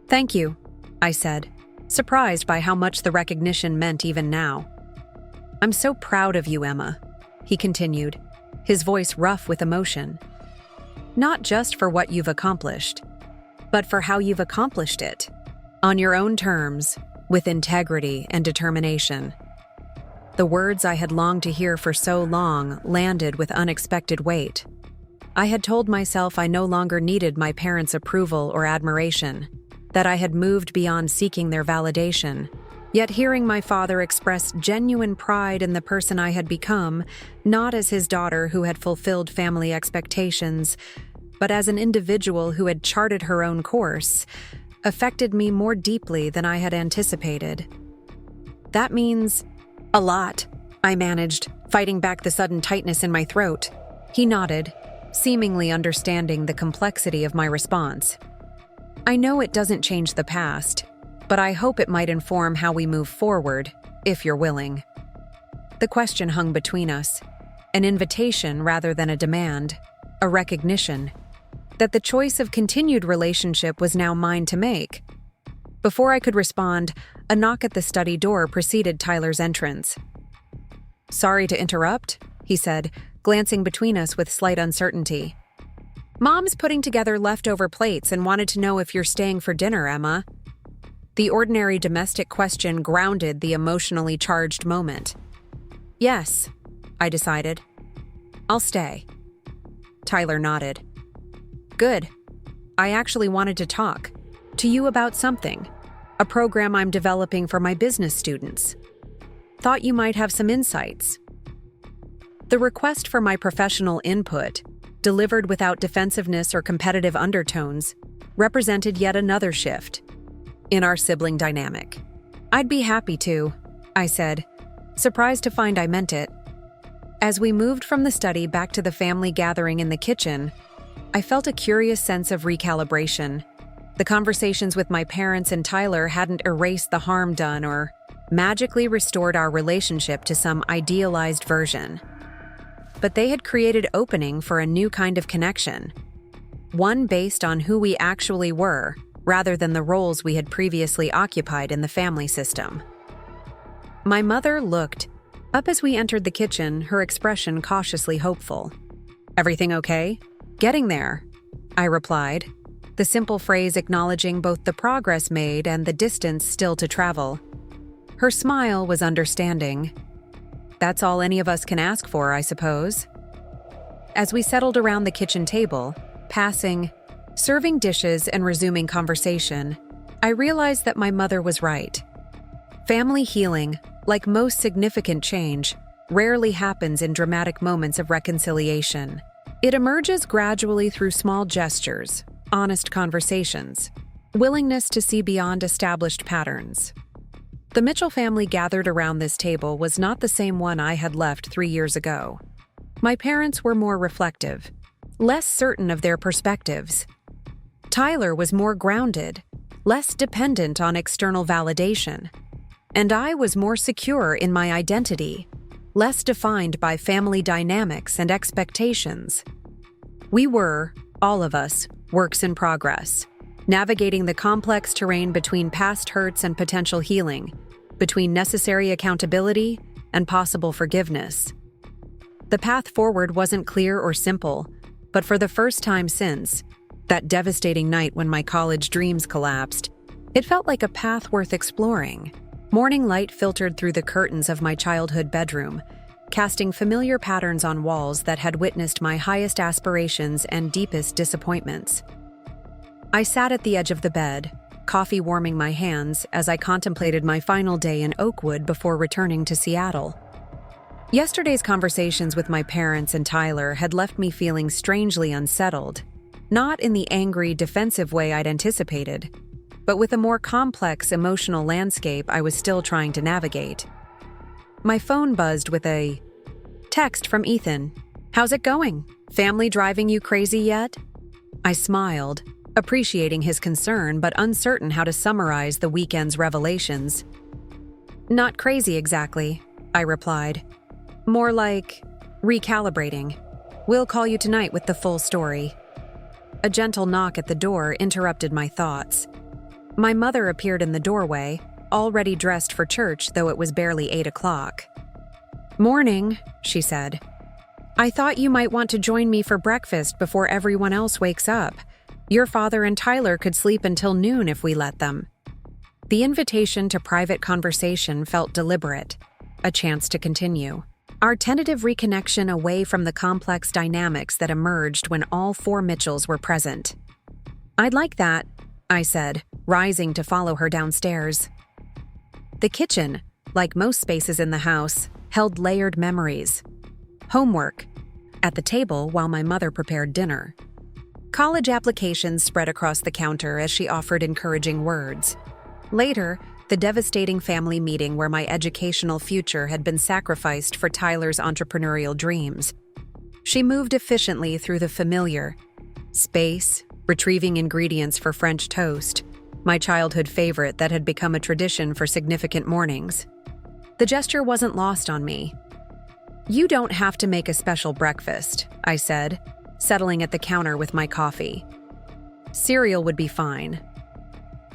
"Thank you," I said, surprised by how much the recognition meant even now. "I'm so proud of you, Emma," he continued, his voice rough with emotion. "Not just for what you've accomplished, but for how you've accomplished it, on your own terms, with integrity and determination." The words I had longed to hear for so long landed with unexpected weight. I had told myself I no longer needed my parents' approval or admiration, that I had moved beyond seeking their validation. Yet hearing my father express genuine pride in the person I had become, not as his daughter who had fulfilled family expectations, but as an individual who had charted her own course, affected me more deeply than I had anticipated. "That means a lot," I managed, fighting back the sudden tightness in my throat. He nodded, seemingly understanding the complexity of my response. "I know it doesn't change the past, but I hope it might inform how we move forward, if you're willing." The question hung between us, an invitation rather than a demand, a recognition that the choice of continued relationship was now mine to make. Before I could respond, a knock at the study door preceded Tyler's entrance. "Sorry to interrupt," he said, glancing between us with slight uncertainty. "Mom's putting together leftover plates and wanted to know if you're staying for dinner, Emma." The ordinary domestic question grounded the emotionally charged moment. "Yes," I decided. "I'll stay." Tyler nodded. "Good. I actually wanted to talk to you about something, a program I'm developing for my business students. Thought you might have some insights." The request for my professional input, delivered without defensiveness or competitive undertones, represented yet another shift in our sibling dynamic. "I'd be happy to," I said, surprised to find I meant it. As we moved from the study back to the family gathering in the kitchen, I felt a curious sense of recalibration. The conversations with my parents and Tyler hadn't erased the harm done or magically restored our relationship to some idealized version. but they had created opening for a new kind of connection. One based on who we actually were, rather than the roles we had previously occupied in the family system. My mother looked up as we entered the kitchen, her expression cautiously hopeful. "Everything okay?" "Getting there," I replied, the simple phrase acknowledging both the progress made and the distance still to travel. Her smile was understanding. "That's all any of us can ask for, I suppose." As we settled around the kitchen table, serving dishes and resuming conversation, I realized that my mother was right. Family healing, like most significant change, rarely happens in dramatic moments of reconciliation. It emerges gradually through small gestures, honest conversations, willingness to see beyond established patterns. The Mitchell family gathered around this table was not the same one I had left 3 years ago. My parents were more reflective, less certain of their perspectives. Tyler was more grounded, less dependent on external validation. And I was more secure in my identity, less defined by family dynamics and expectations. We were, all of us, works in progress, navigating the complex terrain between past hurts and potential healing, between necessary accountability and possible forgiveness. The path forward wasn't clear or simple, but for the first time since that devastating night when my college dreams collapsed, it felt like a path worth exploring. Morning light filtered through the curtains of my childhood bedroom, casting familiar patterns on walls that had witnessed my highest aspirations and deepest disappointments. I sat at the edge of the bed, coffee warming my hands as I contemplated my final day in Oakwood before returning to Seattle. Yesterday's conversations with my parents and Tyler had left me feeling strangely unsettled, not in the angry, defensive way I'd anticipated, but with a more complex emotional landscape I was still trying to navigate. My phone buzzed with a text from Ethan. "How's it going? Family driving you crazy yet?" I smiled, appreciating his concern but uncertain how to summarize the weekend's revelations. "Not crazy exactly," I replied. "More like recalibrating. We'll call you tonight with the full story." A gentle knock at the door interrupted my thoughts. My mother appeared in the doorway, already dressed for church, though it was barely 8 o'clock. "Morning," she said. "I thought you might want to join me for breakfast before everyone else wakes up. Your father and Tyler could sleep until noon if we let them." The invitation to private conversation felt deliberate, a chance to continue. Our tentative reconnection away from the complex dynamics that emerged when all 4 Mitchells were present. "I'd like that," I said, rising to follow her downstairs. The kitchen, like most spaces in the house, held layered memories. Homework, at the table while my mother prepared dinner. College applications spread across the counter as she offered encouraging words. Later, the devastating family meeting where my educational future had been sacrificed for Tyler's entrepreneurial dreams. She moved efficiently through the familiar space, retrieving ingredients for French toast, my childhood favorite that had become a tradition for significant mornings. The gesture wasn't lost on me. "You don't have to make a special breakfast," I said, settling at the counter with my coffee. "Cereal would be fine."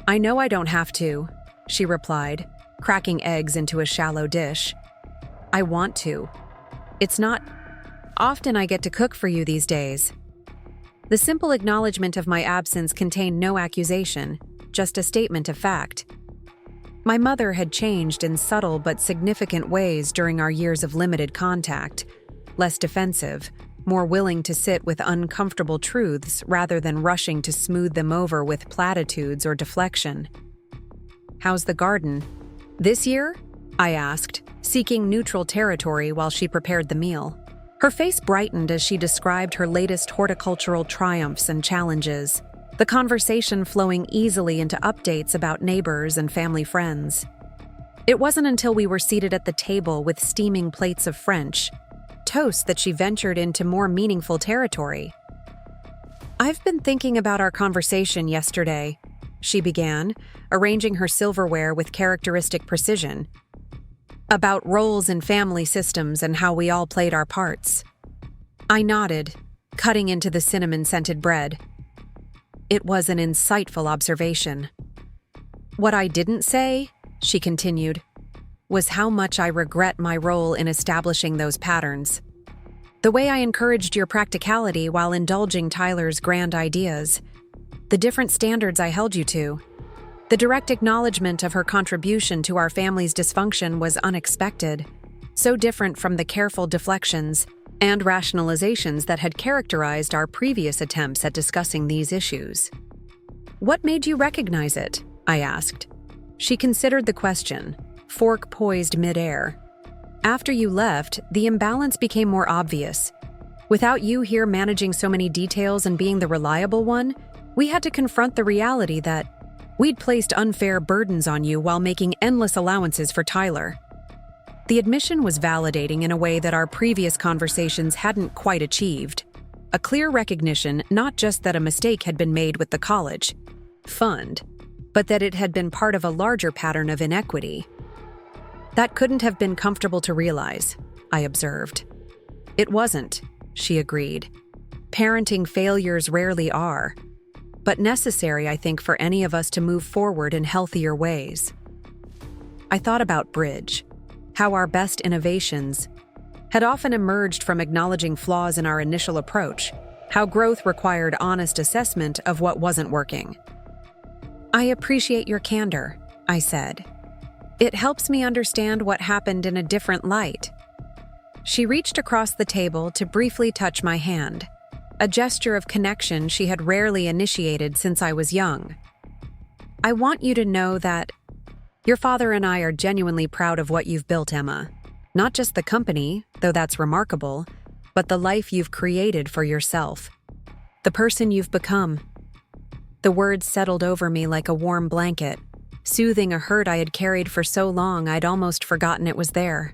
"I know I don't have to," she replied, cracking eggs into a shallow dish. "I want to. It's not often I get to cook for you these days." The simple acknowledgement of my absence contained no accusation, just a statement of fact. My mother had changed in subtle but significant ways during our years of limited contact, less defensive, more willing to sit with uncomfortable truths rather than rushing to smooth them over with platitudes or deflection. "How's the garden?" "This year?" I asked, seeking neutral territory while she prepared the meal. Her face brightened as she described her latest horticultural triumphs and challenges, the conversation flowing easily into updates about neighbors and family friends. It wasn't until we were seated at the table with steaming plates of French toast that she ventured into more meaningful territory. "I've been thinking about our conversation yesterday," she began, arranging her silverware with characteristic precision. "About roles in family systems and how we all played our parts." I nodded, cutting into the cinnamon-scented bread. It was an insightful observation. What I didn't say, she continued, was how much I regret my role in establishing those patterns. The way I encouraged your practicality while indulging Tyler's grand ideas. The different standards I held you to. The direct acknowledgement of her contribution to our family's dysfunction was unexpected, so different from the careful deflections and rationalizations that had characterized our previous attempts at discussing these issues. What made you recognize it? I asked. She considered the question, fork poised midair. After you left, the imbalance became more obvious. Without you here managing so many details and being the reliable one, we had to confront the reality that we'd placed unfair burdens on you while making endless allowances for Tyler. The admission was validating in a way that our previous conversations hadn't quite achieved. A clear recognition not just that a mistake had been made with the college fund, but that it had been part of a larger pattern of inequity. That couldn't have been comfortable to realize, I observed. It wasn't, she agreed. Parenting failures rarely are, but necessary, I think, for any of us to move forward in healthier ways. I thought about Bridge, how our best innovations had often emerged from acknowledging flaws in our initial approach, how growth required honest assessment of what wasn't working. I appreciate your candor, I said. It helps me understand what happened in a different light. She reached across the table to briefly touch my hand, a gesture of connection she had rarely initiated since I was young. I want you to know that your father and I are genuinely proud of what you've built, Emma. Not just the company, though that's remarkable, but the life you've created for yourself. The person you've become. The words settled over me like a warm blanket, soothing a hurt I had carried for so long I'd almost forgotten it was there.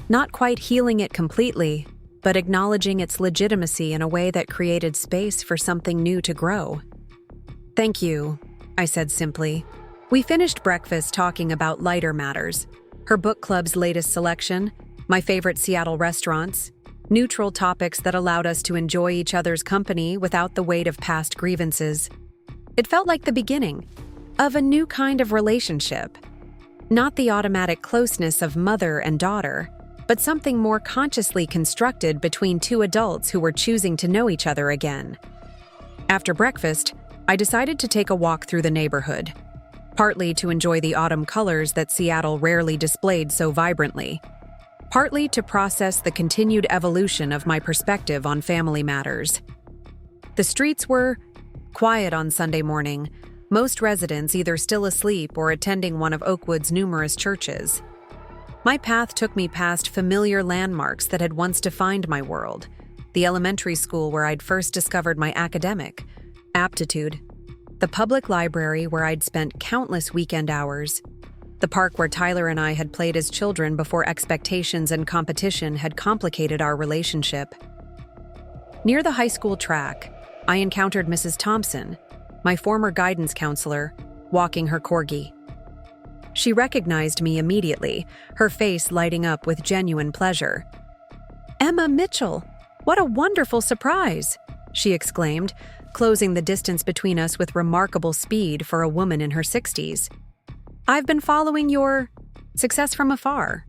Not quite healing it completely, but acknowledging its legitimacy in a way that created space for something new to grow. Thank you, I said simply. We finished breakfast talking about lighter matters, her book club's latest selection, my favorite Seattle restaurants, neutral topics that allowed us to enjoy each other's company without the weight of past grievances. It felt like the beginning of a new kind of relationship. Not the automatic closeness of mother and daughter, but something more consciously constructed between two adults who were choosing to know each other again. After breakfast, I decided to take a walk through the neighborhood, partly to enjoy the autumn colors that Seattle rarely displayed so vibrantly, partly to process the continued evolution of my perspective on family matters. The streets were quiet on Sunday morning, most residents either still asleep or attending one of Oakwood's numerous churches. My path took me past familiar landmarks that had once defined my world, the elementary school where I'd first discovered my academic aptitude, the public library where I'd spent countless weekend hours, the park where Tyler and I had played as children before expectations and competition had complicated our relationship. Near the high school track, I encountered Mrs. Thompson, my former guidance counselor, walking her corgi. She recognized me immediately, her face lighting up with genuine pleasure. "Emma Mitchell, what a wonderful surprise!" she exclaimed, closing the distance between us with remarkable speed for a woman in her 60s. "I've been following your success from afar.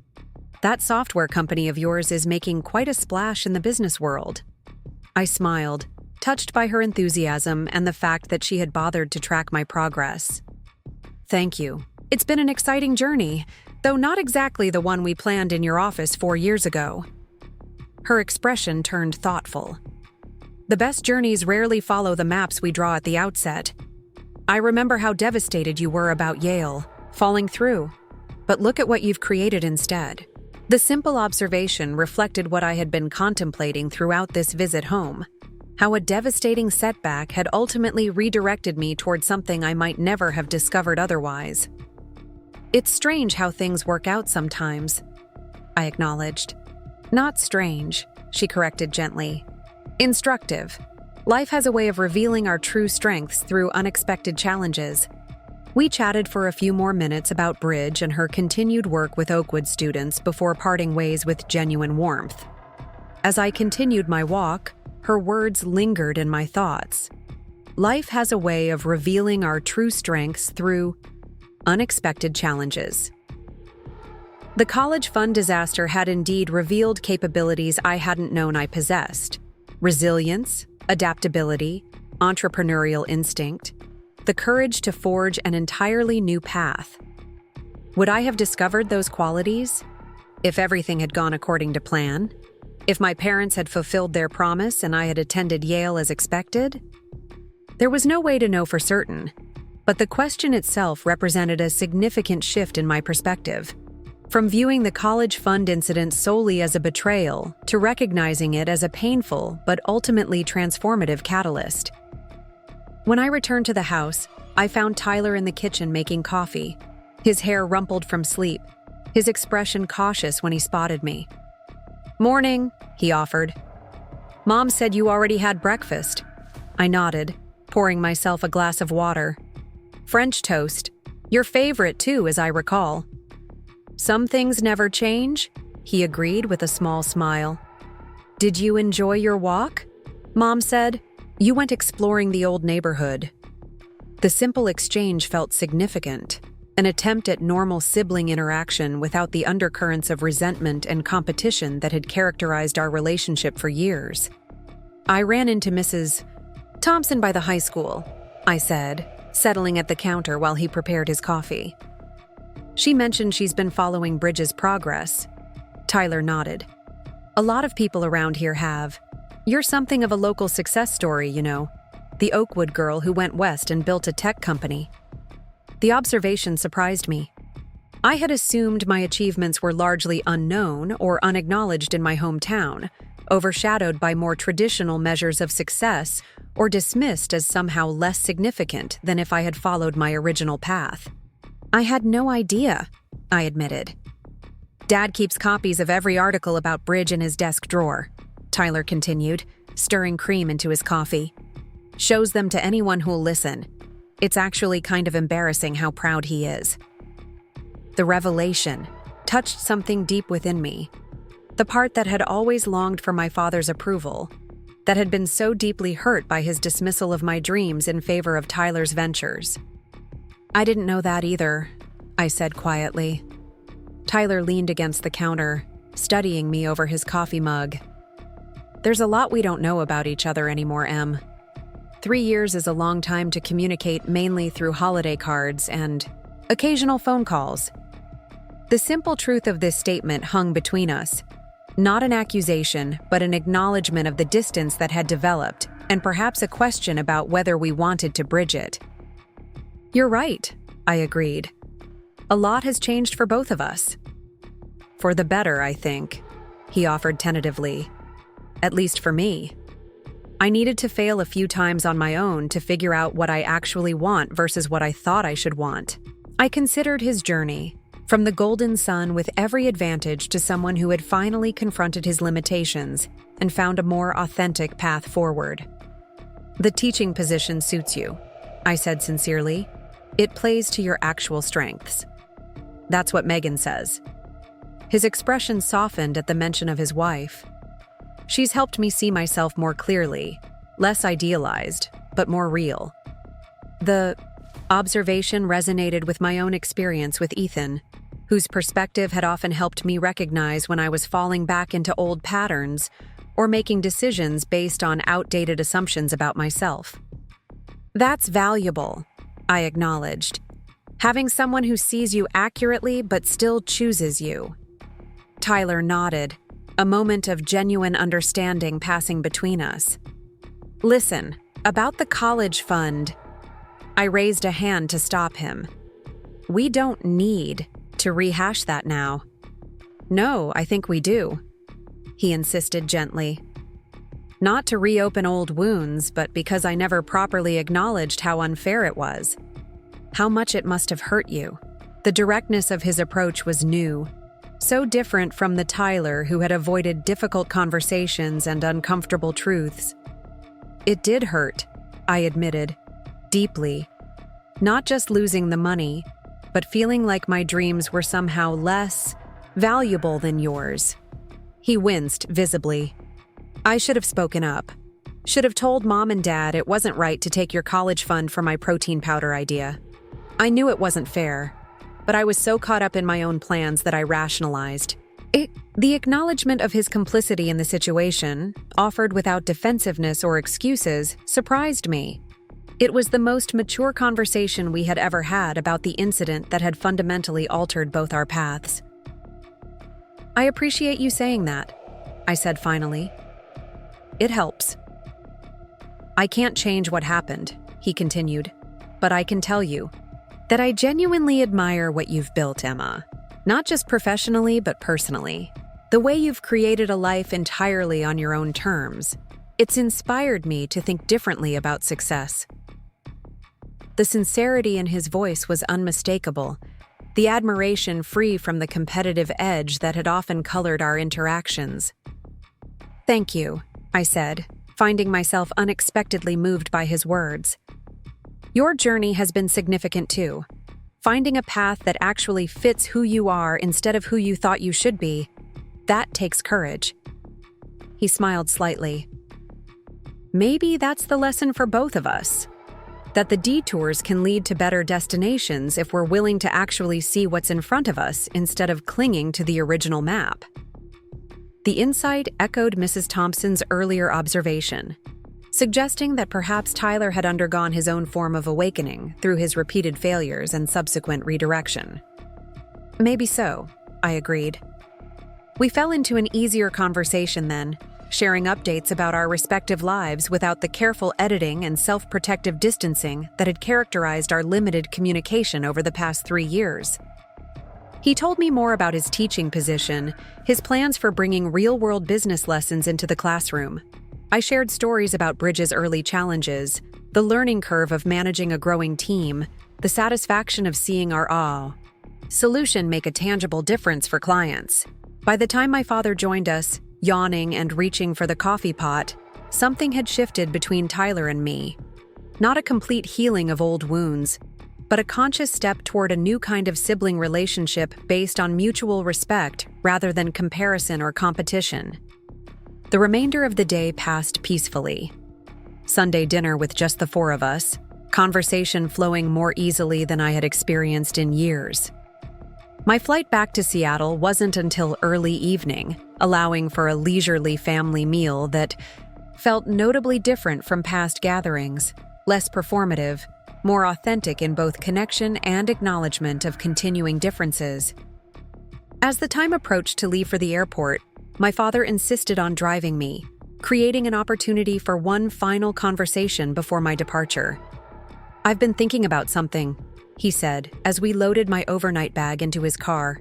That software company of yours is making quite a splash in the business world." I smiled, touched by her enthusiasm and the fact that she had bothered to track my progress. "Thank you. It's been an exciting journey, though not exactly the one we planned in your office 4 years ago." Her expression turned thoughtful. "The best journeys rarely follow the maps we draw at the outset. I remember how devastated you were about Yale, falling through. But look at what you've created instead." The simple observation reflected what I had been contemplating throughout this visit home, how a devastating setback had ultimately redirected me toward something I might never have discovered otherwise. "It's strange how things work out sometimes," I acknowledged. "Not strange," she corrected gently. "Instructive. Life has a way of revealing our true strengths through unexpected challenges." We chatted for a few more minutes about Bridge and her continued work with Oakwood students before parting ways with genuine warmth. As I continued my walk, her words lingered in my thoughts. Life has a way of revealing our true strengths through unexpected challenges. The college fund disaster had indeed revealed capabilities I hadn't known I possessed: resilience, adaptability, entrepreneurial instinct, the courage to forge an entirely new path. Would I have discovered those qualities if everything had gone according to plan? If my parents had fulfilled their promise and I had attended Yale as expected? There was no way to know for certain, but the question itself represented a significant shift in my perspective. From viewing the college fund incident solely as a betrayal to recognizing it as a painful but ultimately transformative catalyst. When I returned to the house, I found Tyler in the kitchen making coffee, his hair rumpled from sleep, his expression cautious when he spotted me. "Morning," he offered. "Mom said you already had breakfast." I nodded, pouring myself a glass of water. "French toast. Your favorite, too, as I recall." "Some things never change," he agreed with a small smile. "Did you enjoy your walk?" Mom said. "You went exploring the old neighborhood." The simple exchange felt significant, an attempt at normal sibling interaction without the undercurrents of resentment and competition that had characterized our relationship for years. "I ran into Mrs. Thompson by the high school," I said, settling at the counter while he prepared his coffee. "She mentioned she's been following Bridges' progress." Tyler nodded. "A lot of people around here have. You're something of a local success story, you know. The Oakwood girl who went west and built a tech company." The observation surprised me. I had assumed my achievements were largely unknown or unacknowledged in my hometown, overshadowed by more traditional measures of success or dismissed as somehow less significant than if I had followed my original path. "I had no idea," I admitted. "Dad keeps copies of every article about Bridge in his desk drawer," Tyler continued, stirring cream into his coffee. "Shows them to anyone who'll listen. It's actually kind of embarrassing how proud he is." The revelation touched something deep within me, the part that had always longed for my father's approval, that had been so deeply hurt by his dismissal of my dreams in favor of Tyler's ventures. "I didn't know that either," I said quietly. Tyler leaned against the counter, studying me over his coffee mug. "There's a lot we don't know about each other anymore, Em. 3 years is a long time to communicate mainly through holiday cards and occasional phone calls." The simple truth of this statement hung between us. Not an accusation, but an acknowledgement of the distance that had developed, and perhaps a question about whether we wanted to bridge it. "You're right," I agreed. "A lot has changed for both of us." "For the better, I think," he offered tentatively. "At least for me. I needed to fail a few times on my own to figure out what I actually want versus what I thought I should want." I considered his journey, from the golden sun with every advantage to someone who had finally confronted his limitations and found a more authentic path forward. "The teaching position suits you," I said sincerely. "It plays to your actual strengths." "That's what Megan says." His expression softened at the mention of his wife. "She's helped me see myself more clearly, less idealized, but more real." The observation resonated with my own experience with Ethan, whose perspective had often helped me recognize when I was falling back into old patterns or making decisions based on outdated assumptions about myself. "That's valuable," I acknowledged. "Having someone who sees you accurately but still chooses you." Tyler nodded, a moment of genuine understanding passing between us. "Listen, about the college fund." I raised a hand to stop him. "We don't need to rehash that now." "No, I think we do," he insisted gently. "Not to reopen old wounds, but because I never properly acknowledged how unfair it was. How much it must have hurt you." The directness of his approach was new, so different from the Tyler who had avoided difficult conversations and uncomfortable truths. "It did hurt," I admitted, deeply. Not just losing the money, but feeling like my dreams were somehow less valuable than yours. He winced visibly, I should have spoken up. Should have told Mom and Dad it wasn't right to take your college fund for my protein powder idea. I knew it wasn't fair, but I was so caught up in my own plans that I rationalized. The acknowledgement of his complicity in the situation, offered without defensiveness or excuses, surprised me. It was the most mature conversation we had ever had about the incident that had fundamentally altered both our paths. I appreciate you saying that, I said finally. It helps. I can't change what happened, he continued, but I can tell you that I genuinely admire what you've built, Emma. Not just professionally, but personally. The way you've created a life entirely on your own terms. It's inspired me to think differently about success. The sincerity in his voice was unmistakable, the admiration free from the competitive edge that had often colored our interactions. Thank you, I said, finding myself unexpectedly moved by his words. Your journey has been significant too. Finding a path that actually fits who you are instead of who you thought you should be, that takes courage. He smiled slightly. Maybe that's the lesson for both of us. That the detours can lead to better destinations if we're willing to actually see what's in front of us instead of clinging to the original map. The insight echoed Mrs. Thompson's earlier observation, suggesting that perhaps Tyler had undergone his own form of awakening through his repeated failures and subsequent redirection. Maybe so, I agreed. We fell into an easier conversation then, sharing updates about our respective lives without the careful editing and self-protective distancing that had characterized our limited communication over the past 3 years. He told me more about his teaching position, his plans for bringing real-world business lessons into the classroom. I shared stories about Bridge's early challenges, the learning curve of managing a growing team, the satisfaction of seeing our solution make a tangible difference for clients. By the time my father joined us, yawning and reaching for the coffee pot, something had shifted between Tyler and me. Not a complete healing of old wounds, but a conscious step toward a new kind of sibling relationship based on mutual respect rather than comparison or competition. The remainder of the day passed peacefully. Sunday dinner with just the 4 of us, conversation flowing more easily than I had experienced in years. My flight back to Seattle wasn't until early evening, allowing for a leisurely family meal that felt notably different from past gatherings, less performative, more authentic in both connection and acknowledgement of continuing differences. As the time approached to leave for the airport, my father insisted on driving me, creating an opportunity for one final conversation before my departure. I've been thinking about something, he said, as we loaded my overnight bag into his car.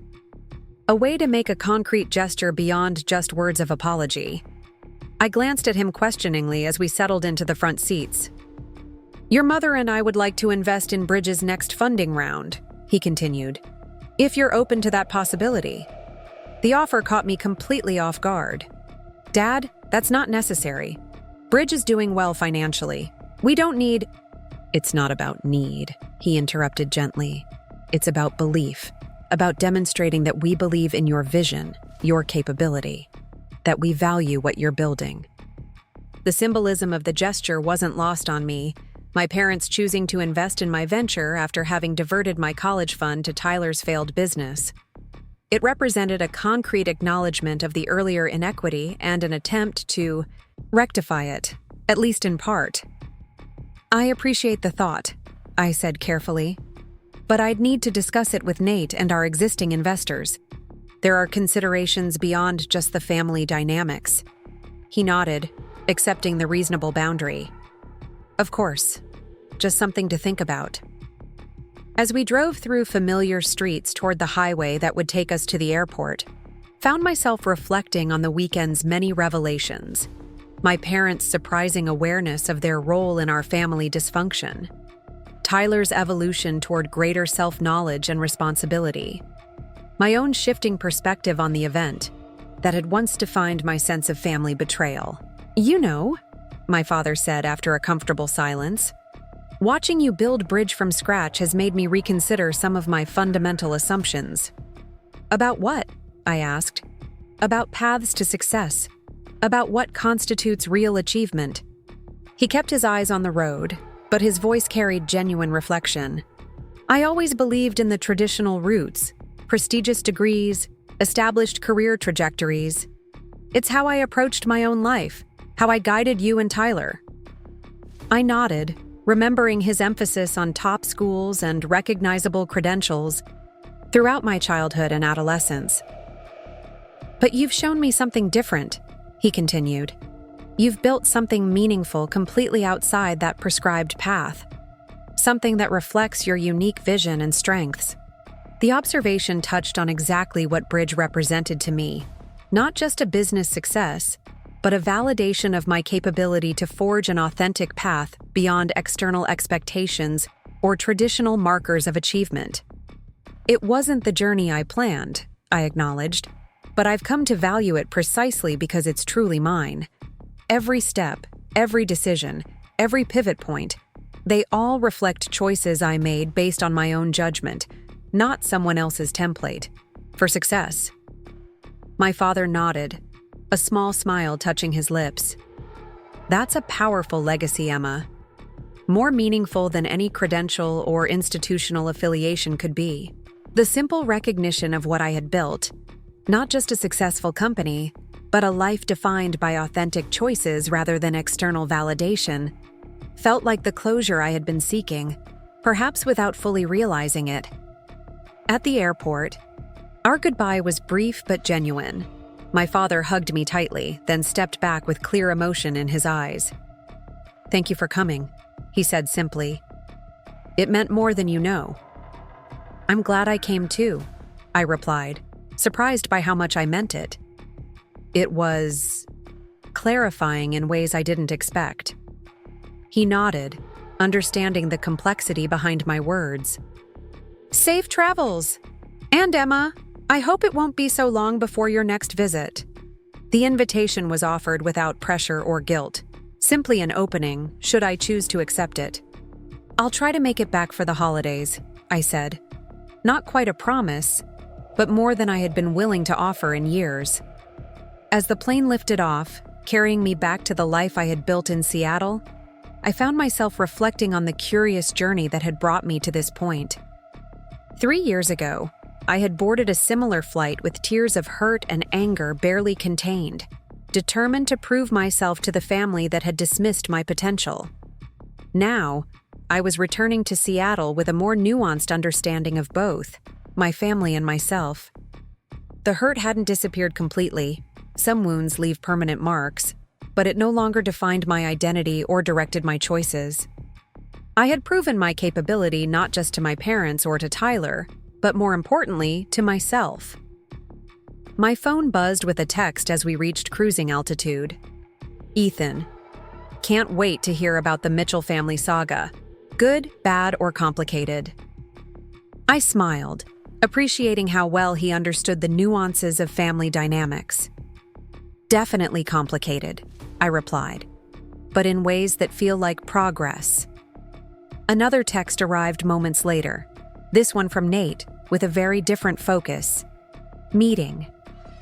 A way to make a concrete gesture beyond just words of apology. I glanced at him questioningly as we settled into the front seats. Your mother and I would like to invest in Bridge's next funding round, he continued, if you're open to that possibility. The offer caught me completely off guard. Dad, that's not necessary. Bridge is doing well financially. We don't need— It's not about need, he interrupted gently. It's about belief, about demonstrating that we believe in your vision, your capability, that we value what you're building. The symbolism of the gesture wasn't lost on me, my parents choosing to invest in my venture after having diverted my college fund to Tyler's failed business. It represented a concrete acknowledgement of the earlier inequity and an attempt to rectify it, at least in part. I appreciate the thought, I said carefully, but I'd need to discuss it with Nate and our existing investors. There are considerations beyond just the family dynamics. He nodded, accepting the reasonable boundary. Of course, just something to think about. As we drove through familiar streets toward the highway that would take us to the airport, found myself reflecting on the weekend's many revelations, my parents' surprising awareness of their role in our family dysfunction, Tyler's evolution toward greater self-knowledge and responsibility, my own shifting perspective on the event that had once defined my sense of family betrayal. You know, my father said after a comfortable silence, watching you build Bridge from scratch has made me reconsider some of my fundamental assumptions. About what? I asked. About paths to success. about what constitutes real achievement. He kept his eyes on the road, but his voice carried genuine reflection. I always believed in the traditional routes, prestigious degrees, established career trajectories. It's how I approached my own life, how I guided you and Tyler. I nodded, remembering his emphasis on top schools and recognizable credentials throughout my childhood and adolescence. But you've shown me something different, he continued. You've built something meaningful completely outside that prescribed path, something that reflects your unique vision and strengths. The observation touched on exactly what Bridge represented to me, not just a business success, but a validation of my capability to forge an authentic path beyond external expectations or traditional markers of achievement. It wasn't the journey I planned, I acknowledged, but I've come to value it precisely because it's truly mine. Every step, every decision, every pivot point, they all reflect choices I made based on my own judgment, not someone else's template, for success. My father nodded, a small smile touching his lips. That's a powerful legacy, Emma. More meaningful than any credential or institutional affiliation could be. The simple recognition of what I had built, not just a successful company, but a life defined by authentic choices rather than external validation, felt like the closure I had been seeking, perhaps without fully realizing it. At the airport, our goodbye was brief but genuine. My father hugged me tightly, then stepped back with clear emotion in his eyes. "Thank you for coming," he said simply. "It meant more than you know." "I'm glad I came too," I replied, surprised by how much I meant it. It was clarifying in ways I didn't expect. He nodded, understanding the complexity behind my words. "Safe travels! And Emma, I hope it won't be so long before your next visit." The invitation was offered without pressure or guilt, simply an opening, should I choose to accept it. "I'll try to make it back for the holidays," I said. Not quite a promise, but more than I had been willing to offer in years. As the plane lifted off, carrying me back to the life I had built in Seattle, I found myself reflecting on the curious journey that had brought me to this point. 3 years ago, I had boarded a similar flight with tears of hurt and anger barely contained, determined to prove myself to the family that had dismissed my potential. Now, I was returning to Seattle with a more nuanced understanding of both, my family and myself. The hurt hadn't disappeared completely. Some wounds leave permanent marks, but it no longer defined my identity or directed my choices. I had proven my capability not just to my parents or to Tyler, but more importantly, to myself. My phone buzzed with a text as we reached cruising altitude. "Ethan, can't wait to hear about the Mitchell family saga. Good, bad, or complicated?" I smiled, appreciating how well he understood the nuances of family dynamics. "Definitely complicated," I replied, "but in ways that feel like progress." Another text arrived moments later, this one from Nate, with a very different focus. "Meeting.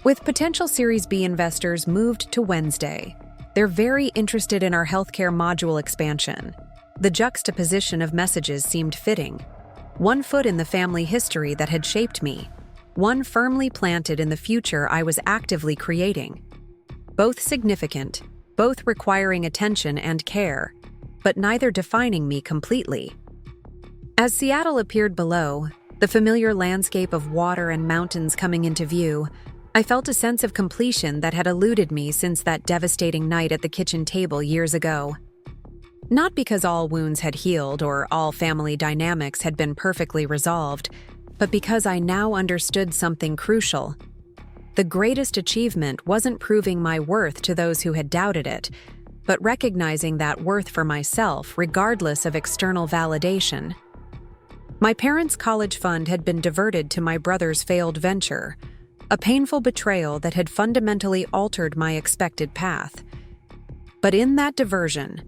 With potential Series B investors moved to Wednesday. They're very interested in our healthcare module expansion." The juxtaposition of messages seemed fitting. One foot in the family history that had shaped me, one firmly planted in the future I was actively creating. Both significant, both requiring attention and care, but neither defining me completely. As Seattle appeared below, the familiar landscape of water and mountains coming into view, I felt a sense of completion that had eluded me since that devastating night at the kitchen table years ago. Not because all wounds had healed or all family dynamics had been perfectly resolved, but because I now understood something crucial. The greatest achievement wasn't proving my worth to those who had doubted it, but recognizing that worth for myself regardless of external validation. My parents' college fund had been diverted to my brother's failed venture, a painful betrayal that had fundamentally altered my expected path. But in that diversion,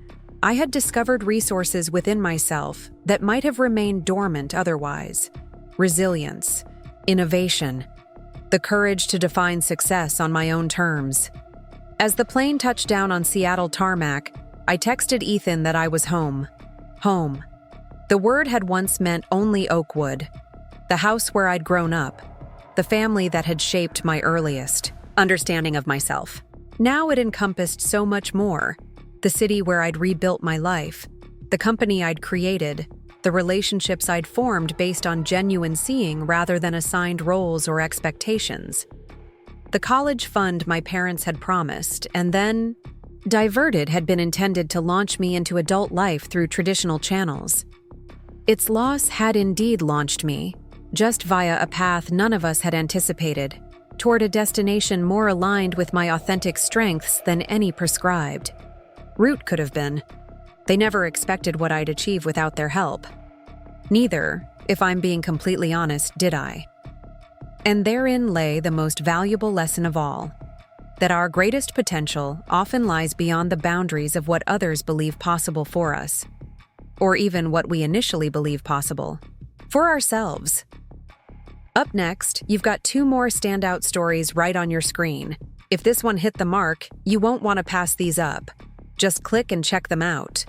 I had discovered resources within myself that might have remained dormant otherwise. Resilience, innovation, the courage to define success on my own terms. As the plane touched down on Seattle tarmac, I texted Ethan that I was home. Home. The word had once meant only Oakwood, the house where I'd grown up, the family that had shaped my earliest understanding of myself. Now it encompassed so much more: the city where I'd rebuilt my life, the company I'd created, the relationships I'd formed based on genuine seeing rather than assigned roles or expectations. The college fund my parents had promised, and then diverted, had been intended to launch me into adult life through traditional channels. Its loss had indeed launched me, just via a path none of us had anticipated, toward a destination more aligned with my authentic strengths than any prescribed route could have been. They never expected what I'd achieve without their help. Neither, if I'm being completely honest, did I. And therein lay the most valuable lesson of all: that our greatest potential often lies beyond the boundaries of what others believe possible for us, or even what we initially believe possible for ourselves. Up next, you've got 2 more standout stories right on your screen. If this one hit the mark, you won't want to pass these up. Just click and check them out.